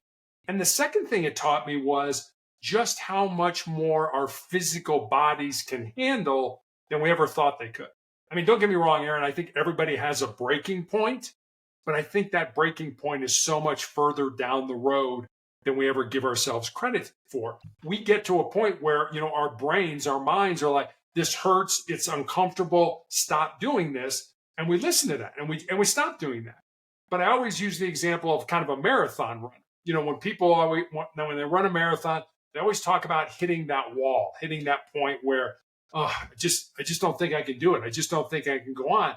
And the second thing it taught me was just how much more our physical bodies can handle than we ever thought they could. I mean, don't get me wrong, Aaron, I think everybody has a breaking point, but I think that breaking point is so much further down the road than we ever give ourselves credit for. We get to a point where, our brains, our minds are like, this hurts, it's uncomfortable, stop doing this. And we listen to that and we stop doing that. But I always use the example of kind of a marathon run. When people when they run a marathon, they always talk about hitting that wall, hitting that point where, I just don't think I can do it. I just don't think I can go on.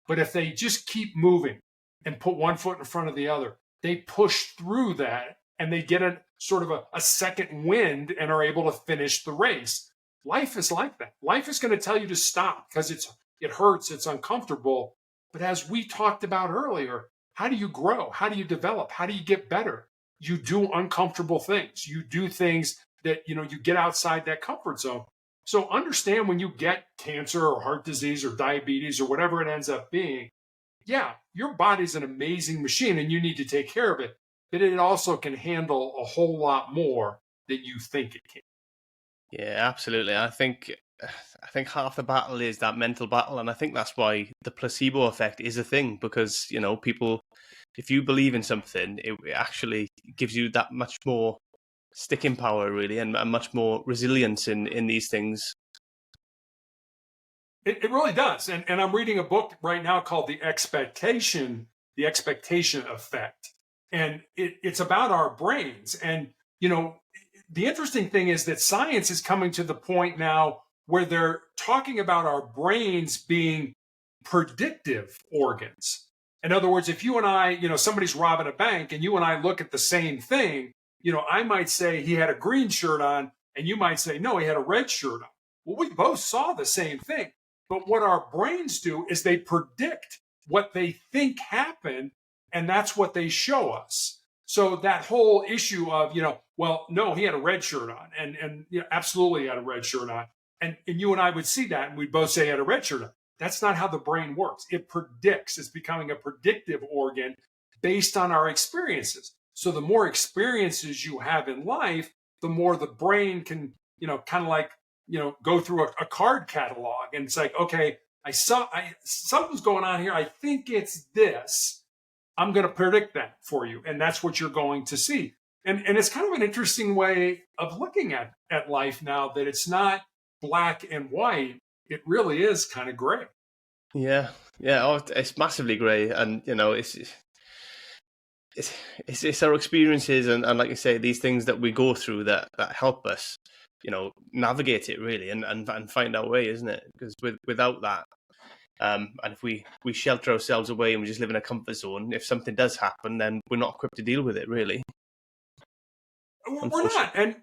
But if they just keep moving and put one foot in front of the other, they push through that and they get a sort of a second wind and are able to finish the race. Life is like that. Life is going to tell you to stop because it hurts, it's uncomfortable. But as we talked about earlier, how do you grow? How do you develop? How do you get better? You do uncomfortable things. You do things that, you get outside that comfort zone. So understand when you get cancer or heart disease or diabetes or whatever it ends up being, yeah, your body's an amazing machine and you need to take care of it. But it also can handle a whole lot more than you think it can. Yeah, absolutely. I think half the battle is that mental battle, and I think that's why the placebo effect is a thing, because people, if you believe in something, it actually gives you that much more sticking power, really, and much more resilience in these things. It really does. And I'm reading a book right now called The Expectation Effect. And it's about our brains. And, the interesting thing is that science is coming to the point now where they're talking about our brains being predictive organs. In other words, if you and I, somebody's robbing a bank and you and I look at the same thing, I might say he had a green shirt on and you might say, no, he had a red shirt on. Well, we both saw the same thing. But what our brains do is they predict what they think happened, and that's what they show us. So that whole issue of, well, no, he had a red shirt on and absolutely he had a red shirt on. And you and I would see that and we'd both say he had a red shirt on. That's not how the brain works. It predicts. It's becoming a predictive organ based on our experiences. So the more experiences you have in life, the more the brain can, kind of like, go through a card catalog. And it's like, okay, something's going on here. I think it's this. I'm going to predict that for you. And that's what you're going to see. And it's kind of an interesting way of looking at life now, that it's not black and white. It really is kind of gray. Yeah. Oh, it's massively grey, and it's our experiences and like I say, these things that we go through that help us, navigate it really and find our way, isn't it? Because without that, and if we shelter ourselves away and we just live in a comfort zone, if something does happen, then we're not equipped to deal with it, really. We're not. And,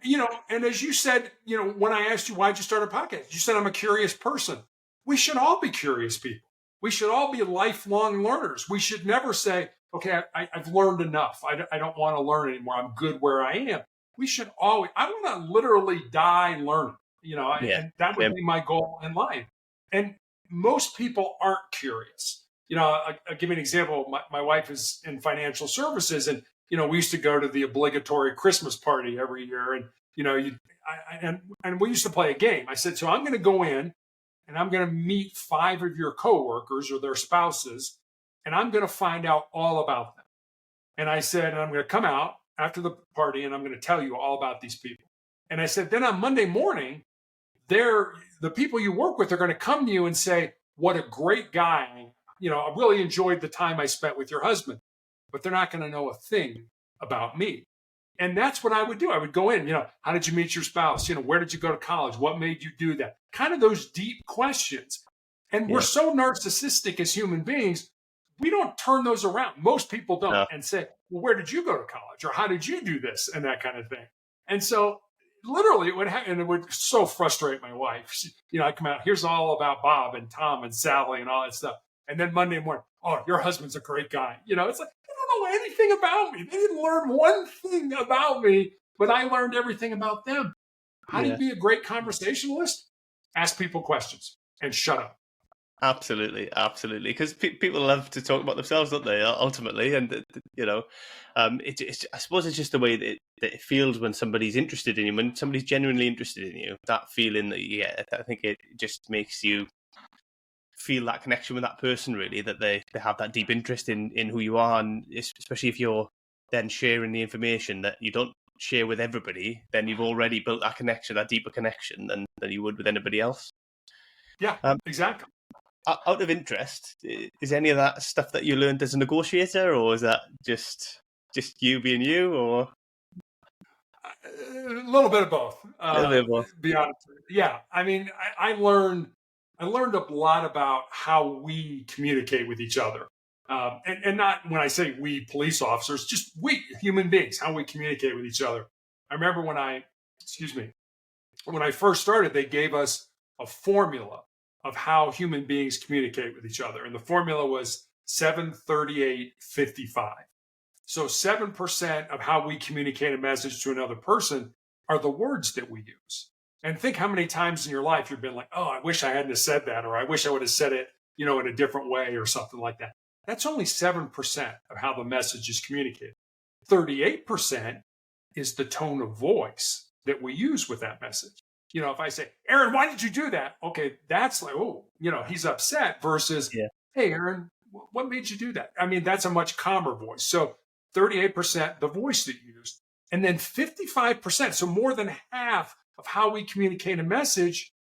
and as you said, when I asked you, why'd you start a podcast? You said, I'm a curious person. We should all be curious people. We should all be lifelong learners. We should never say, okay, I've learned enough. I don't want to learn anymore. I'm good where I am. We should always, I want to literally die learning, and that would be my goal in life. And most people aren't curious. I'll give you an example. My wife is in financial services, and we used to go to the obligatory Christmas party every year, and and we used to play a game. I said, so I'm going to go in and I'm going to meet 5 of your coworkers or their spouses, and I'm going to find out all about them. And I said, and I'm going to come out after the party and I'm going to tell you all about these people. And I said, then on Monday morning, the people you work with are going to come to you and say, what a great guy. I really enjoyed the time I spent with your husband. But they're not going to know a thing about me. And that's what I would do. I would go in, how did you meet your spouse? Where did you go to college? What made you do that? Kind of those deep questions. And we're so narcissistic as human beings, we don't turn those around. Most people don't and say, well, where did you go to college? Or how did you do this? And that kind of thing. And so literally it would happen, and it would so frustrate my wife. I come out, here's all about Bob and Tom and Sally and all that stuff. And then Monday morning, oh, your husband's a great guy. It's like, they don't know anything about me. They didn't learn one thing about me, but I learned everything about them. How do you be a great conversationalist? Ask people questions and shut up. Absolutely. Because people love to talk about themselves, don't they? Ultimately, and I suppose it's just the way that it feels when somebody's interested in you, when somebody's genuinely interested in you. That feeling that you get, I think it just makes you feel that connection with that person, really, that they have that deep interest in who you are, and especially if you're then sharing the information that you don't share with everybody, then you've already built that connection, that deeper connection than you would with anybody else. Yeah, exactly. Out of interest, is any of that stuff that you learned as a negotiator, or is that just you being you, or a little bit of both? Be honest. Yeah, I mean, I learned a lot about how we communicate with each other, and not when I say we police officers, just we human beings, how we communicate with each other. I remember when I first started, they gave us a formula of how human beings communicate with each other. And the formula was 7-38-55. So 7% of how we communicate a message to another person are the words that we use. And think how many times in your life you've been like, oh, I wish I hadn't said that, or I wish I would have said it, in a different way or something like that. That's only 7% of how the message is communicated. 38% is the tone of voice that we use with that message. If I say, Aaron, why did you do that? Okay, that's like, oh, he's upset versus, hey, Aaron, what made you do that? I mean, that's a much calmer voice. So 38%, the voice that you used. And then 55%, so more than half of how we communicate a message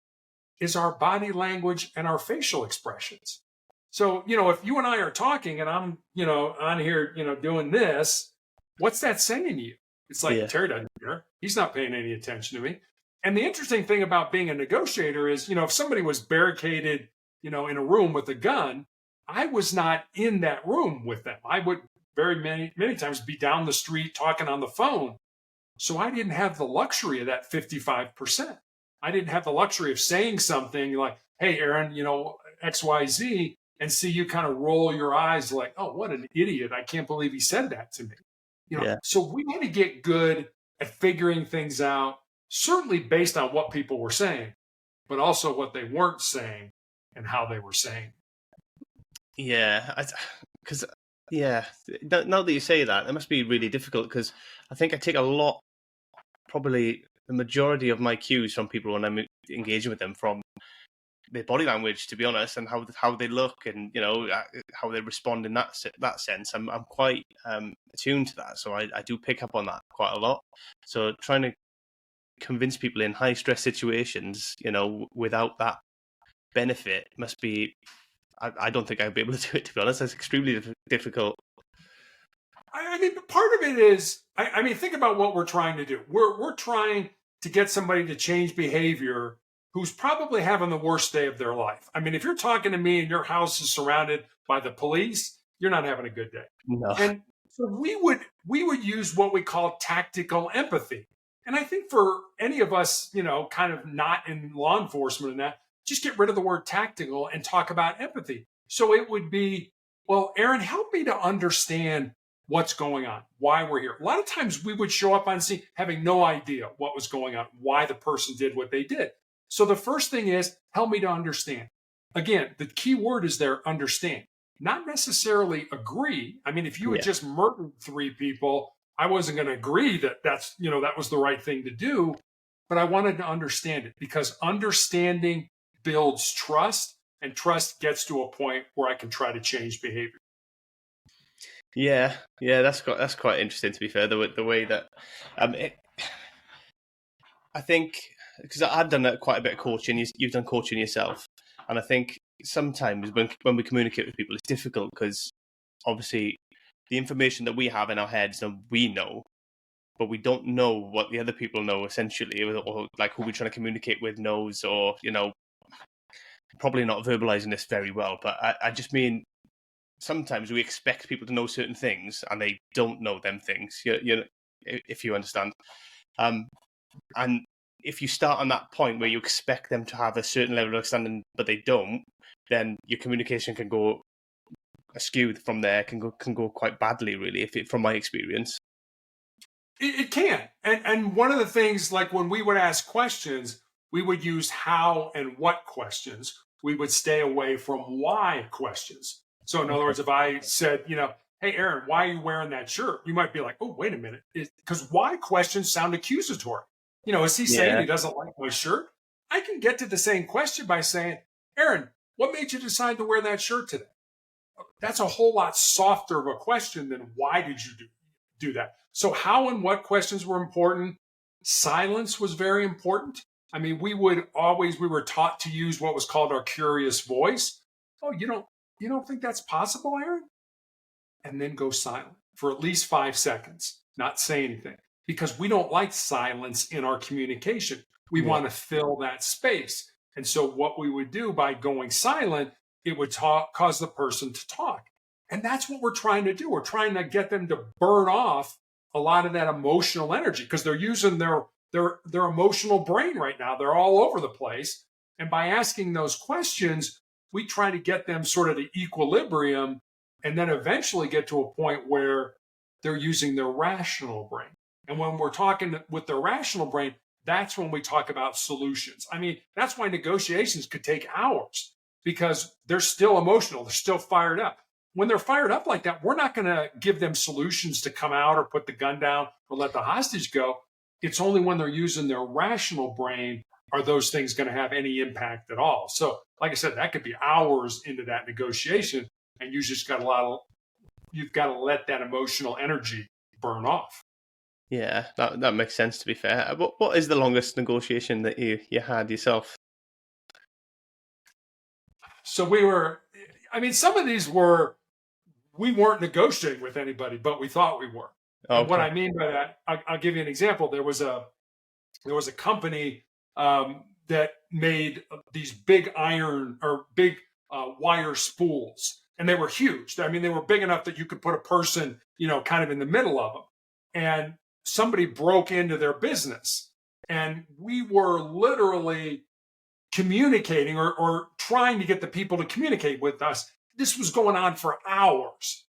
is our body language and our facial expressions. So, if you and I are talking and I'm, on here, doing this, what's that saying to you? It's like, Terry doesn't care. He's not paying any attention to me. And the interesting thing about being a negotiator is, if somebody was barricaded, in a room with a gun, I was not in that room with them. I would many times be down the street talking on the phone. So I didn't have the luxury of that 55%. I didn't have the luxury of saying something like, hey, Aaron, XYZ, and see you kind of roll your eyes like, oh, what an idiot. I can't believe he said that to me. So we need to get good at figuring things out, certainly based on what people were saying, but also what they weren't saying and how they were saying. Yeah, because now that you say that, it must be really difficult, because I think I take probably the majority of my cues from people when I'm engaging with them from their body language, to be honest, and how they look, and how they respond in that sense. I'm quite attuned to that, so I do pick up on that quite a lot. So trying to convince people in high stress situations, without that benefit must be. I don't think I'd be able to do it, to be honest. That's extremely difficult. I mean, part of it is, I mean, think about what we're trying to do. We're trying to get somebody to change behavior who's probably having the worst day of their life. I mean, if you're talking to me and your house is surrounded by the police, you're not having a good day. No. And so we would use what we call tactical empathy. And I think for any of us, kind of not in law enforcement and that, just get rid of the word tactical and talk about empathy. So it would be, well, Aaron, help me to understand what's going on, why we're here. A lot of times we would show up on scene having no idea what was going on, why the person did what they did. So the first thing is, help me to understand. Again, the key word is there, understand. Not necessarily agree. I mean, if you had just murdered 3 people, I wasn't going to agree that that was the right thing to do, but I wanted to understand it, because understanding builds trust, and trust gets to a point where I can try to change behavior. Yeah, that's quite interesting, to be fair. The way that I think, because I've done quite a bit of coaching. You've done coaching yourself, and I think sometimes when we communicate with people, it's difficult because obviously the information that we have in our heads and we know, but we don't know what the other people know, essentially, or like who we're trying to communicate with knows, or probably not verbalizing this very well, but I just mean, sometimes we expect people to know certain things and they don't know them things, if you understand. And if you start on that point where you expect them to have a certain level of understanding, but they don't, then your communication can go askew from there, can go quite badly, really, from my experience. It can. And one of the things, like when we would ask questions, we would use how and what questions. We would stay away from why questions. So in other words, if I said, hey, Aaron, why are you wearing that shirt? You might be like, oh, wait a minute. Because why questions sound accusatory. Is he saying he doesn't like my shirt? I can get to the same question by saying, Aaron, what made you decide to wear that shirt today? That's a whole lot softer of a question than why did you do that? So how and what questions were important. Silence was very important. I mean, we were taught to use what was called our curious voice. Oh, you don't think that's possible, Aaron? And then go silent for at least 5 seconds, not say anything, because we don't like silence in our communication. We want to fill that space. And so what we would do by going silent, it would cause the person to talk. And that's what we're trying to do. We're trying to get them to burn off a lot of that emotional energy, because they're using their emotional brain right now. They're all over the place. And by asking those questions, we try to get them sort of to equilibrium, and then eventually get to a point where they're using their rational brain. And when we're talking with their rational brain, that's when we talk about solutions. I mean, that's why negotiations could take hours, because they're still emotional. They're still fired up. When they're fired up like that, we're not going to give them solutions to come out or put the gun down or let the hostage go. It's only when they're using their rational brain are those things going to have any impact at all. So, like I said, that could be hours into that negotiation, and you've got to let that emotional energy burn off. Yeah, that makes sense, to be fair. What is the longest negotiation that you had yourself? So some of these we weren't negotiating with anybody, but we thought we were. Okay. And what I mean by that, I'll give you an example. There was a company that made these big wire spools, and they were huge. I mean, they were big enough that you could put a person, kind of in the middle of them. And somebody broke into their business, and we were literally communicating or trying to get the people to communicate with us. This was going on for hours.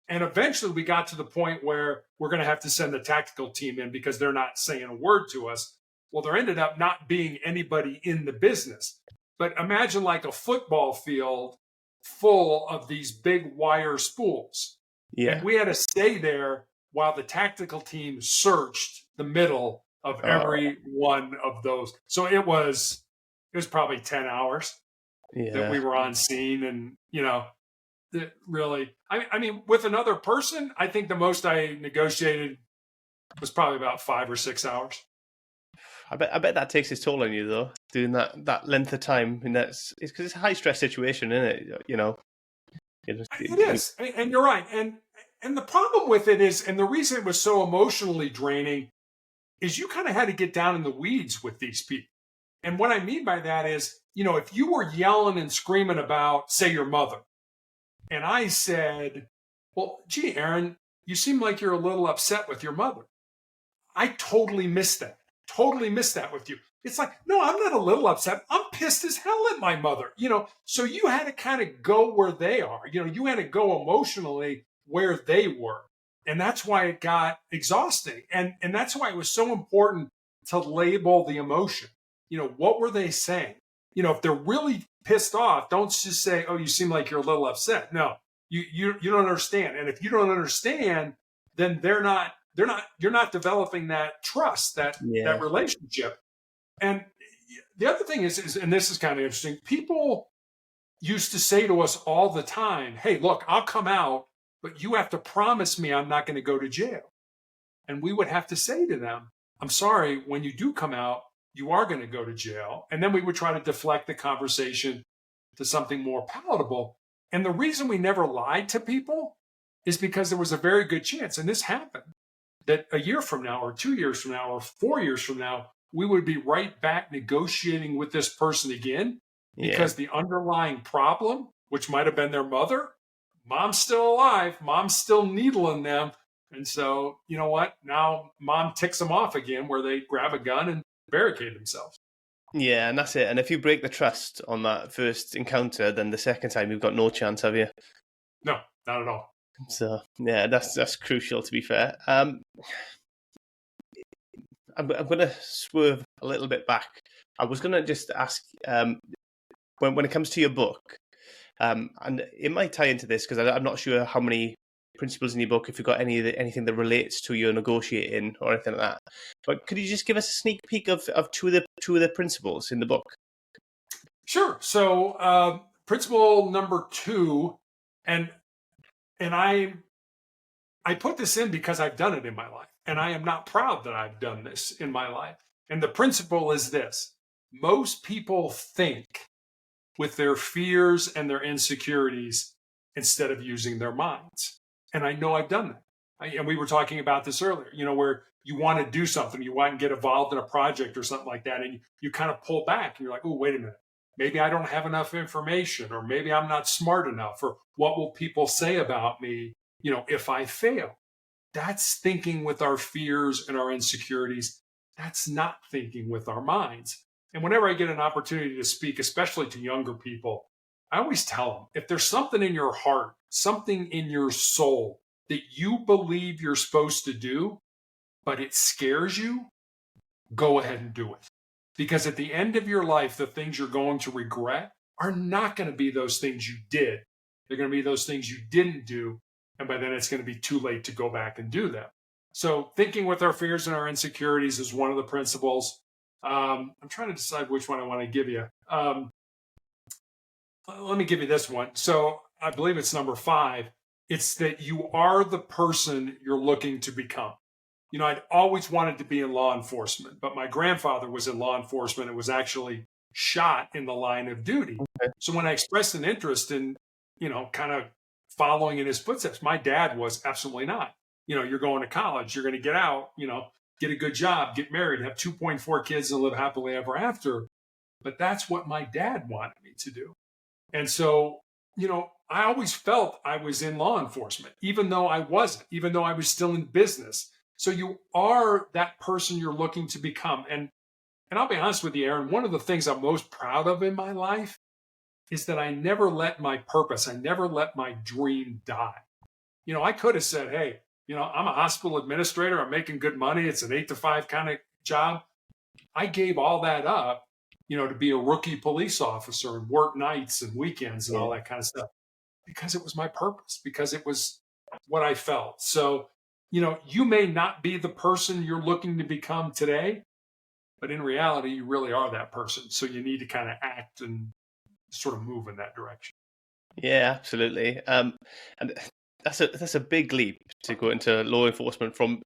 And eventually we got to the point where we're going to have to send the tactical team in because they're not saying a word to us. Well, there ended up not being anybody in the business. But imagine like a football field full of these big wire spools. Yeah. And we had to stay there while the tactical team searched the middle of every one of those. So it was probably 10 hours. that we were on scene. And, that really, I mean, with another person, I think the most I negotiated was probably about 5 or 6 hours. I bet that takes its toll on you, though, doing that length of time. And it's because it's a high stress situation, isn't it? It is, and you're right. And the problem with it is, and the reason it was so emotionally draining, is you kind of had to get down in the weeds with these people. And what I mean by that is, if you were yelling and screaming about, say, your mother, and I said, well, gee, Aaron, you seem like you're a little upset with your mother. I totally missed that. Totally missed that with you. It's like, no, I'm not a little upset. I'm pissed as hell at my mother. So you had to kind of go where they are. You had to go emotionally where they were. And that's why it got exhausting. And that's why it was so important to label the emotion. What were they saying? If they're really pissed off, don't just say, oh, you seem like you're a little upset. No, you don't understand. And if you don't understand, then you're not developing that trust, that relationship. And the other thing is, and this is kind of interesting, people used to say to us all the time, hey, look, I'll come out, but you have to promise me I'm not going to go to jail. And we would have to say to them, I'm sorry, when you do come out, you are going to go to jail. And then we would try to deflect the conversation to something more palatable. And the reason we never lied to people is because there was a very good chance, and this happened, that a year from now or 2 years from now or 4 years from now, we would be right back negotiating with this person again, because the underlying problem, which might have been their mother, mom's still alive, mom's still needling them. And so, you know what? Now mom ticks them off again, where they grab a gun and barricade themselves. Yeah, and that's it. And if you break the trust on that first encounter, then the second time you've got no chance, have you? No, not at all. So yeah, that's crucial, to be fair. I'm going to swerve a little bit back. I was going to just ask, when it comes to your book, and it might tie into this because I'm not sure how many principles in your book, if you've got anything that relates to your negotiating or anything like that. But could you just give us a sneak peek of two of the principles in the book? Sure. So principle number 2, and I put this in because I've done it in my life, and I am not proud that I've done this in my life. And the principle is this: most people think with their fears and their insecurities instead of using their minds. And I know I've done that. And we were talking about this earlier, where you want to do something, you want to get involved in a project or something like that, and you kind of pull back and you're like, oh, wait a minute. Maybe I don't have enough information, or maybe I'm not smart enough, or what will people say about me, if I fail? That's thinking with our fears and our insecurities. That's not thinking with our minds. And whenever I get an opportunity to speak, especially to younger people, I always tell them, if there's something in your heart, something in your soul that you believe you're supposed to do, but it scares you, go ahead and do it. Because at the end of your life, the things you're going to regret are not going to be those things you did. They're going to be those things you didn't do. And by then it's going to be too late to go back and do them. So thinking with our fears and our insecurities is one of the principles. I'm trying to decide which one I want to give you. Let me give you this one. So I believe it's number 5. It's that you are the person you're looking to become. I'd always wanted to be in law enforcement, but my grandfather was in law enforcement and was actually shot in the line of duty. Okay. So when I expressed an interest in, kind of following in his footsteps, my dad was absolutely not. You're going to college, you're going to get out, get a good job, get married, have 2.4 kids and live happily ever after. But that's what my dad wanted me to do. And so, I always felt I was in law enforcement, even though I wasn't, even though I was still in business. So you are that person you're looking to become. And I'll be honest with you, Aaron, one of the things I'm most proud of in my life is that I never let my purpose, I never let my dream die. I could have said, hey, I'm a hospital administrator, I'm making good money, it's an 8 to 5 kind of job. I gave all that up, to be a rookie police officer and work nights and weekends and all that kind of stuff, because it was my purpose, because it was what I felt. So, you may not be the person you're looking to become today, but in reality, you really are that person. So you need to kind of act and sort of move in that direction. Yeah, absolutely. And that's a big leap to go into law enforcement from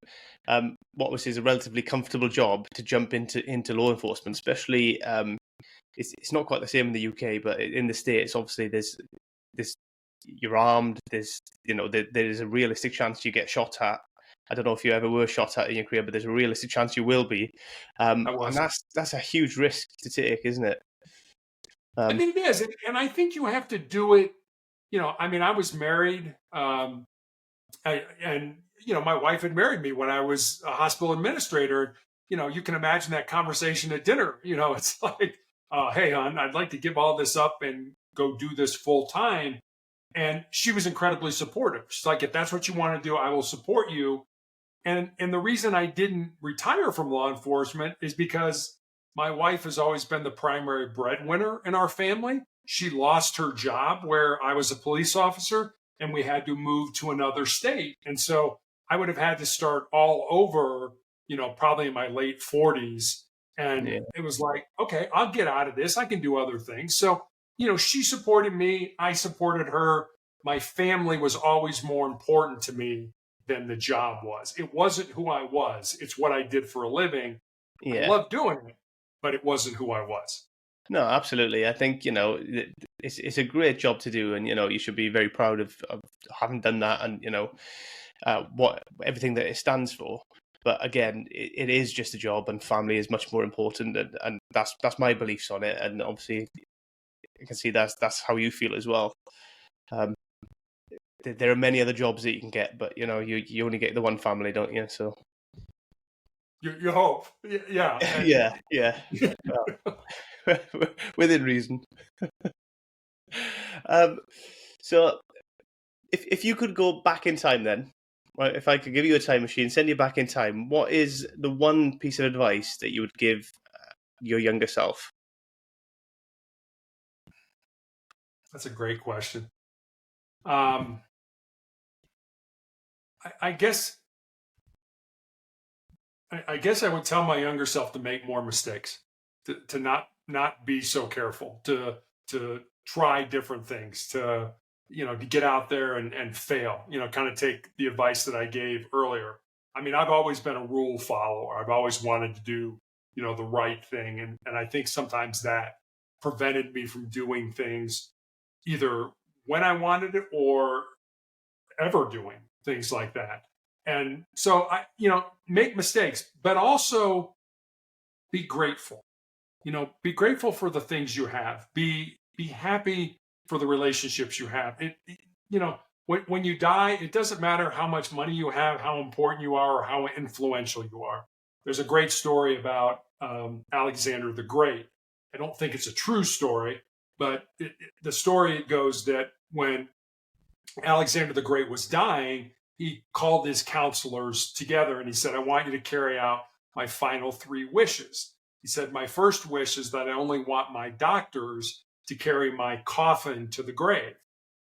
what was a relatively comfortable job to jump into law enforcement, especially it's not quite the same in the UK, but in the States, obviously there's this, you're armed. There's, there's a realistic chance you get shot at. I don't know if you ever were shot at in your career, but there's a realistic chance you will be. And that's a huge risk to take, isn't it? I mean, it is. And I think you have to do it. I mean, I was married, and my wife had married me when I was a hospital administrator. You can imagine that conversation at dinner. It's like, hey, hon, I'd like to give all this up and go do this full time. And she was incredibly supportive. She's like, if that's what you want to do, I will support you. And the reason I didn't retire from law enforcement is because my wife has always been the primary breadwinner in our family. She lost her job where I was a police officer, and we had to move to another state. And so I would have had to start all over, probably in my late 40s. And It was like, okay, I'll get out of this. I can do other things. So, she supported me. I supported her. My family was always more important to me than the job was. It wasn't who I was. It's what I did for a living. I loved doing it, but it wasn't who I was. No, absolutely. I think, it's a great job to do, and, you should be very proud of having done that, and, what everything that it stands for. But again, it is just a job, and family is much more important, and that's my beliefs on it. And obviously, I can see that's how you feel as well. There are many other jobs that you can get, but you only get the one family, don't you? So you hope, yeah, yeah. Within reason. So if you could go back in time, then, right? If I could give you a time machine, send you back in time, what is the one piece of advice that you would give your younger self? That's a great question. I guess I would tell my younger self to make more mistakes, to not be so careful, to try different things, to get out there and fail. Kind of take the advice that I gave earlier. I mean, I've always been a rule follower. I've always wanted to do the right thing, and I think sometimes that prevented me from doing things either when I wanted it or ever doing things like that. And so make mistakes, but also be grateful. Be grateful for the things you have. Be happy for the relationships you have. When you die, it doesn't matter how much money you have, how important you are, or how influential you are. There's a great story about Alexander the Great. I don't think it's a true story, but the story goes that when Alexander the Great was dying, he called his counselors together and he said, I want you to carry out my final 3 wishes. He said, my first wish is that I only want my doctors to carry my coffin to the grave.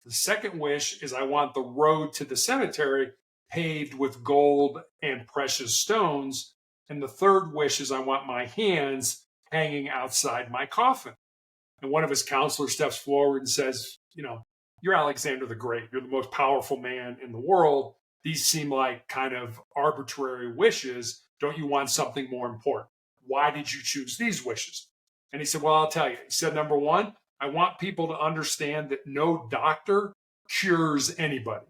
The second wish is I want the road to the cemetery paved with gold and precious stones. And the third wish is I want my hands hanging outside my coffin. And one of his counselors steps forward and says, you're Alexander the Great. You're the most powerful man in the world. These seem like kind of arbitrary wishes. Don't you want something more important? Why did you choose these wishes? And he said, well, I'll tell you. He said, number one, I want people to understand that no doctor cures anybody.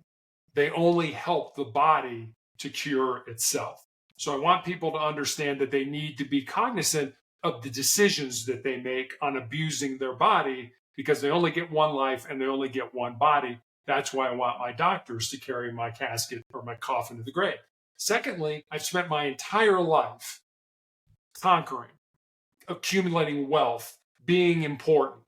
They only help the body to cure itself. So I want people to understand that they need to be cognizant of the decisions that they make on abusing their body, because they only get one life and they only get one body. That's why I want my doctors to carry my casket or my coffin to the grave. Secondly, I've spent my entire life conquering, accumulating wealth, being important.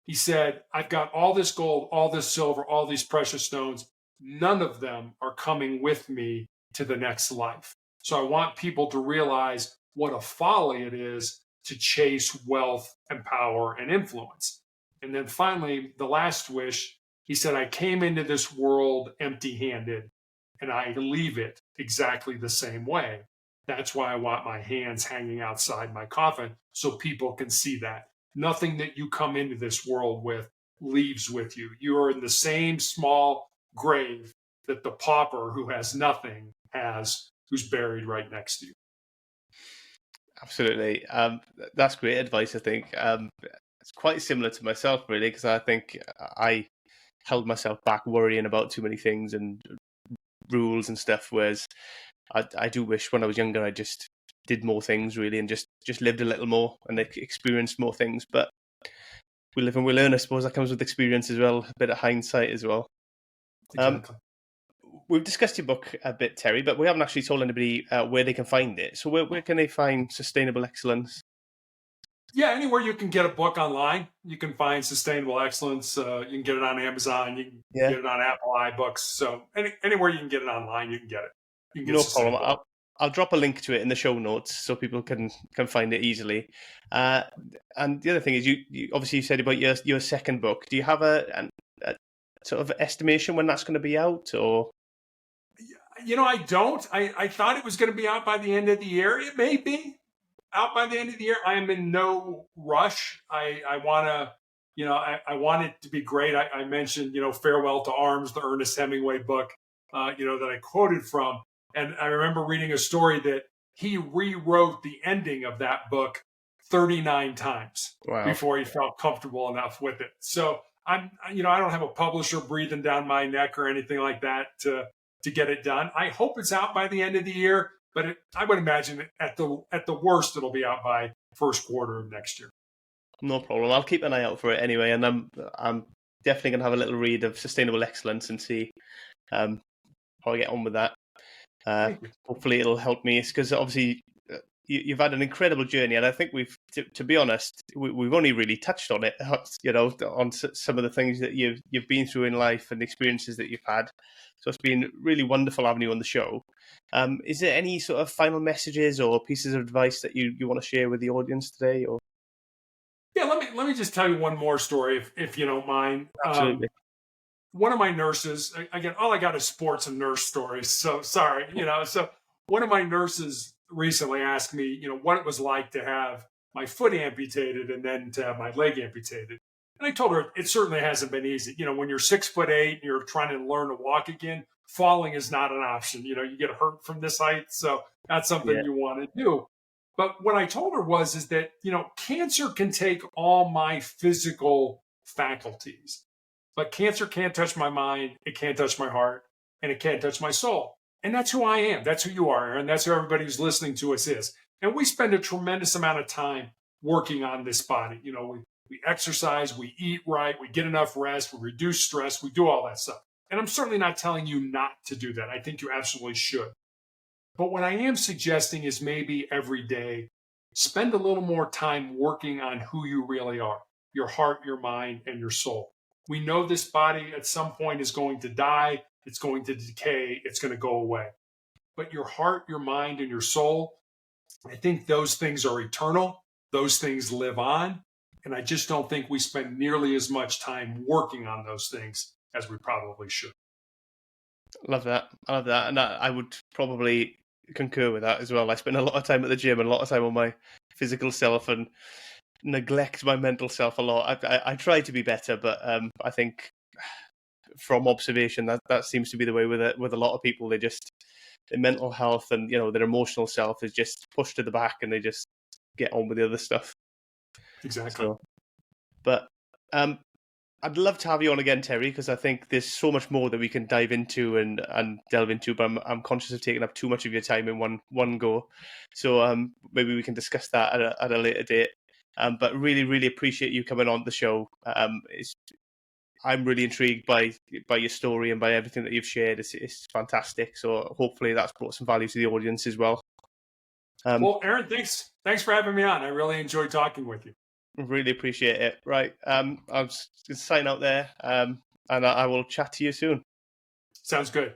He said, I've got all this gold, all this silver, all these precious stones. None of them are coming with me to the next life. So I want people to realize what a folly it is to chase wealth and power and influence. And then finally, the last wish, he said, I came into this world empty-handed and I leave it exactly the same way. That's why I want my hands hanging outside my coffin so people can see that. Nothing that you come into this world with leaves with you. You are in the same small grave that the pauper who has nothing has, who's buried right next to you. Absolutely. That's great advice, I think. It's quite similar to myself, really, because I think I held myself back worrying about too many things and rules and stuff, whereas I do wish when I was younger I just did more things, really, and just lived a little more and experienced more things. But we live and we learn. I suppose that comes with experience as well, a bit of hindsight as well. Exactly. We've discussed your book a bit, Terry, but we haven't actually told anybody where they can find it. So where can they find Sustainable Excellence? Yeah, anywhere you can get a book online, you can find Sustainable Excellence. You can get it on Amazon. You can get it on Apple iBooks. So anywhere you can get it online, you can get it. You can get no problem. I'll drop a link to it in the show notes so people can find it easily. And the other thing is, you obviously you said about your second book. Do you have a sort of estimation when that's going to be out, or? I don't. I thought it was going to be out by the end of the year. It may be out by the end of the year. I am in no rush. I want to, I want it to be great. I mentioned, Farewell to Arms, the Ernest Hemingway book, that I quoted from. And I remember reading a story that he rewrote the ending of that book 39 times before he felt comfortable enough with it. So I don't have a publisher breathing down my neck or anything like that to get it done. I hope it's out by the end of the year, but I would imagine at the worst, it'll be out by first quarter of next year. No problem. I'll keep an eye out for it anyway, and I'm definitely going to have a little read of Sustainable Excellence and see how I get on with that. Hopefully it'll help me, because obviously you've had an incredible journey, and I think to be honest, we've only really touched on it, on some of the things that you've been through in life and experiences that you've had. So it's been really wonderful having you on the show. Is there any sort of final messages or pieces of advice that you want to share with the audience today? Or yeah, let me just tell you one more story, if you don't mind. Absolutely. One of my nurses, again, all I got is sports and nurse stories. So sorry, So one of my nurses recently asked me, what it was like to have my foot amputated and then to have my leg amputated. And I told her it certainly hasn't been easy. When you're 6'8" and you're trying to learn to walk again, falling is not an option. You get hurt from this height, so that's something you want to do. But what I told her is that, cancer can take all my physical faculties. But cancer can't touch my mind, it can't touch my heart, and it can't touch my soul. And that's who I am. That's who you are, Aaron. That's who everybody who's listening to us is. And we spend a tremendous amount of time working on this body. We exercise, we eat right, we get enough rest, we reduce stress, we do all that stuff. And I'm certainly not telling you not to do that. I think you absolutely should. But what I am suggesting is maybe every day, spend a little more time working on who you really are, your heart, your mind, and your soul. We know this body at some point is going to die. It's going to decay. It's going to go away. But your heart, your mind, and your soul, I think those things are eternal. Those things live on. And I just don't think we spend nearly as much time working on those things as we probably should. Love that. I love that. And I would probably concur with that as well. I spend a lot of time at the gym and a lot of time on my physical self and neglect my mental self a lot. I try to be better, but I think from observation that seems to be the way with a lot of people. Their mental health and their emotional self is just pushed to the back, and they just get on with the other stuff. Exactly. So, but I'd love to have you on again, Terry, because I think there's so much more that we can dive into and delve into. But I'm conscious of taking up too much of your time in one go. So maybe we can discuss that at a later date. But really, really appreciate you coming on the show. I'm really intrigued by your story and by everything that you've shared. It's fantastic. So hopefully that's brought some value to the audience as well. Well, Aaron, thanks for having me on. I really enjoyed talking with you. Really appreciate it. Right. I'll just sign out there, and I will chat to you soon. Sounds good.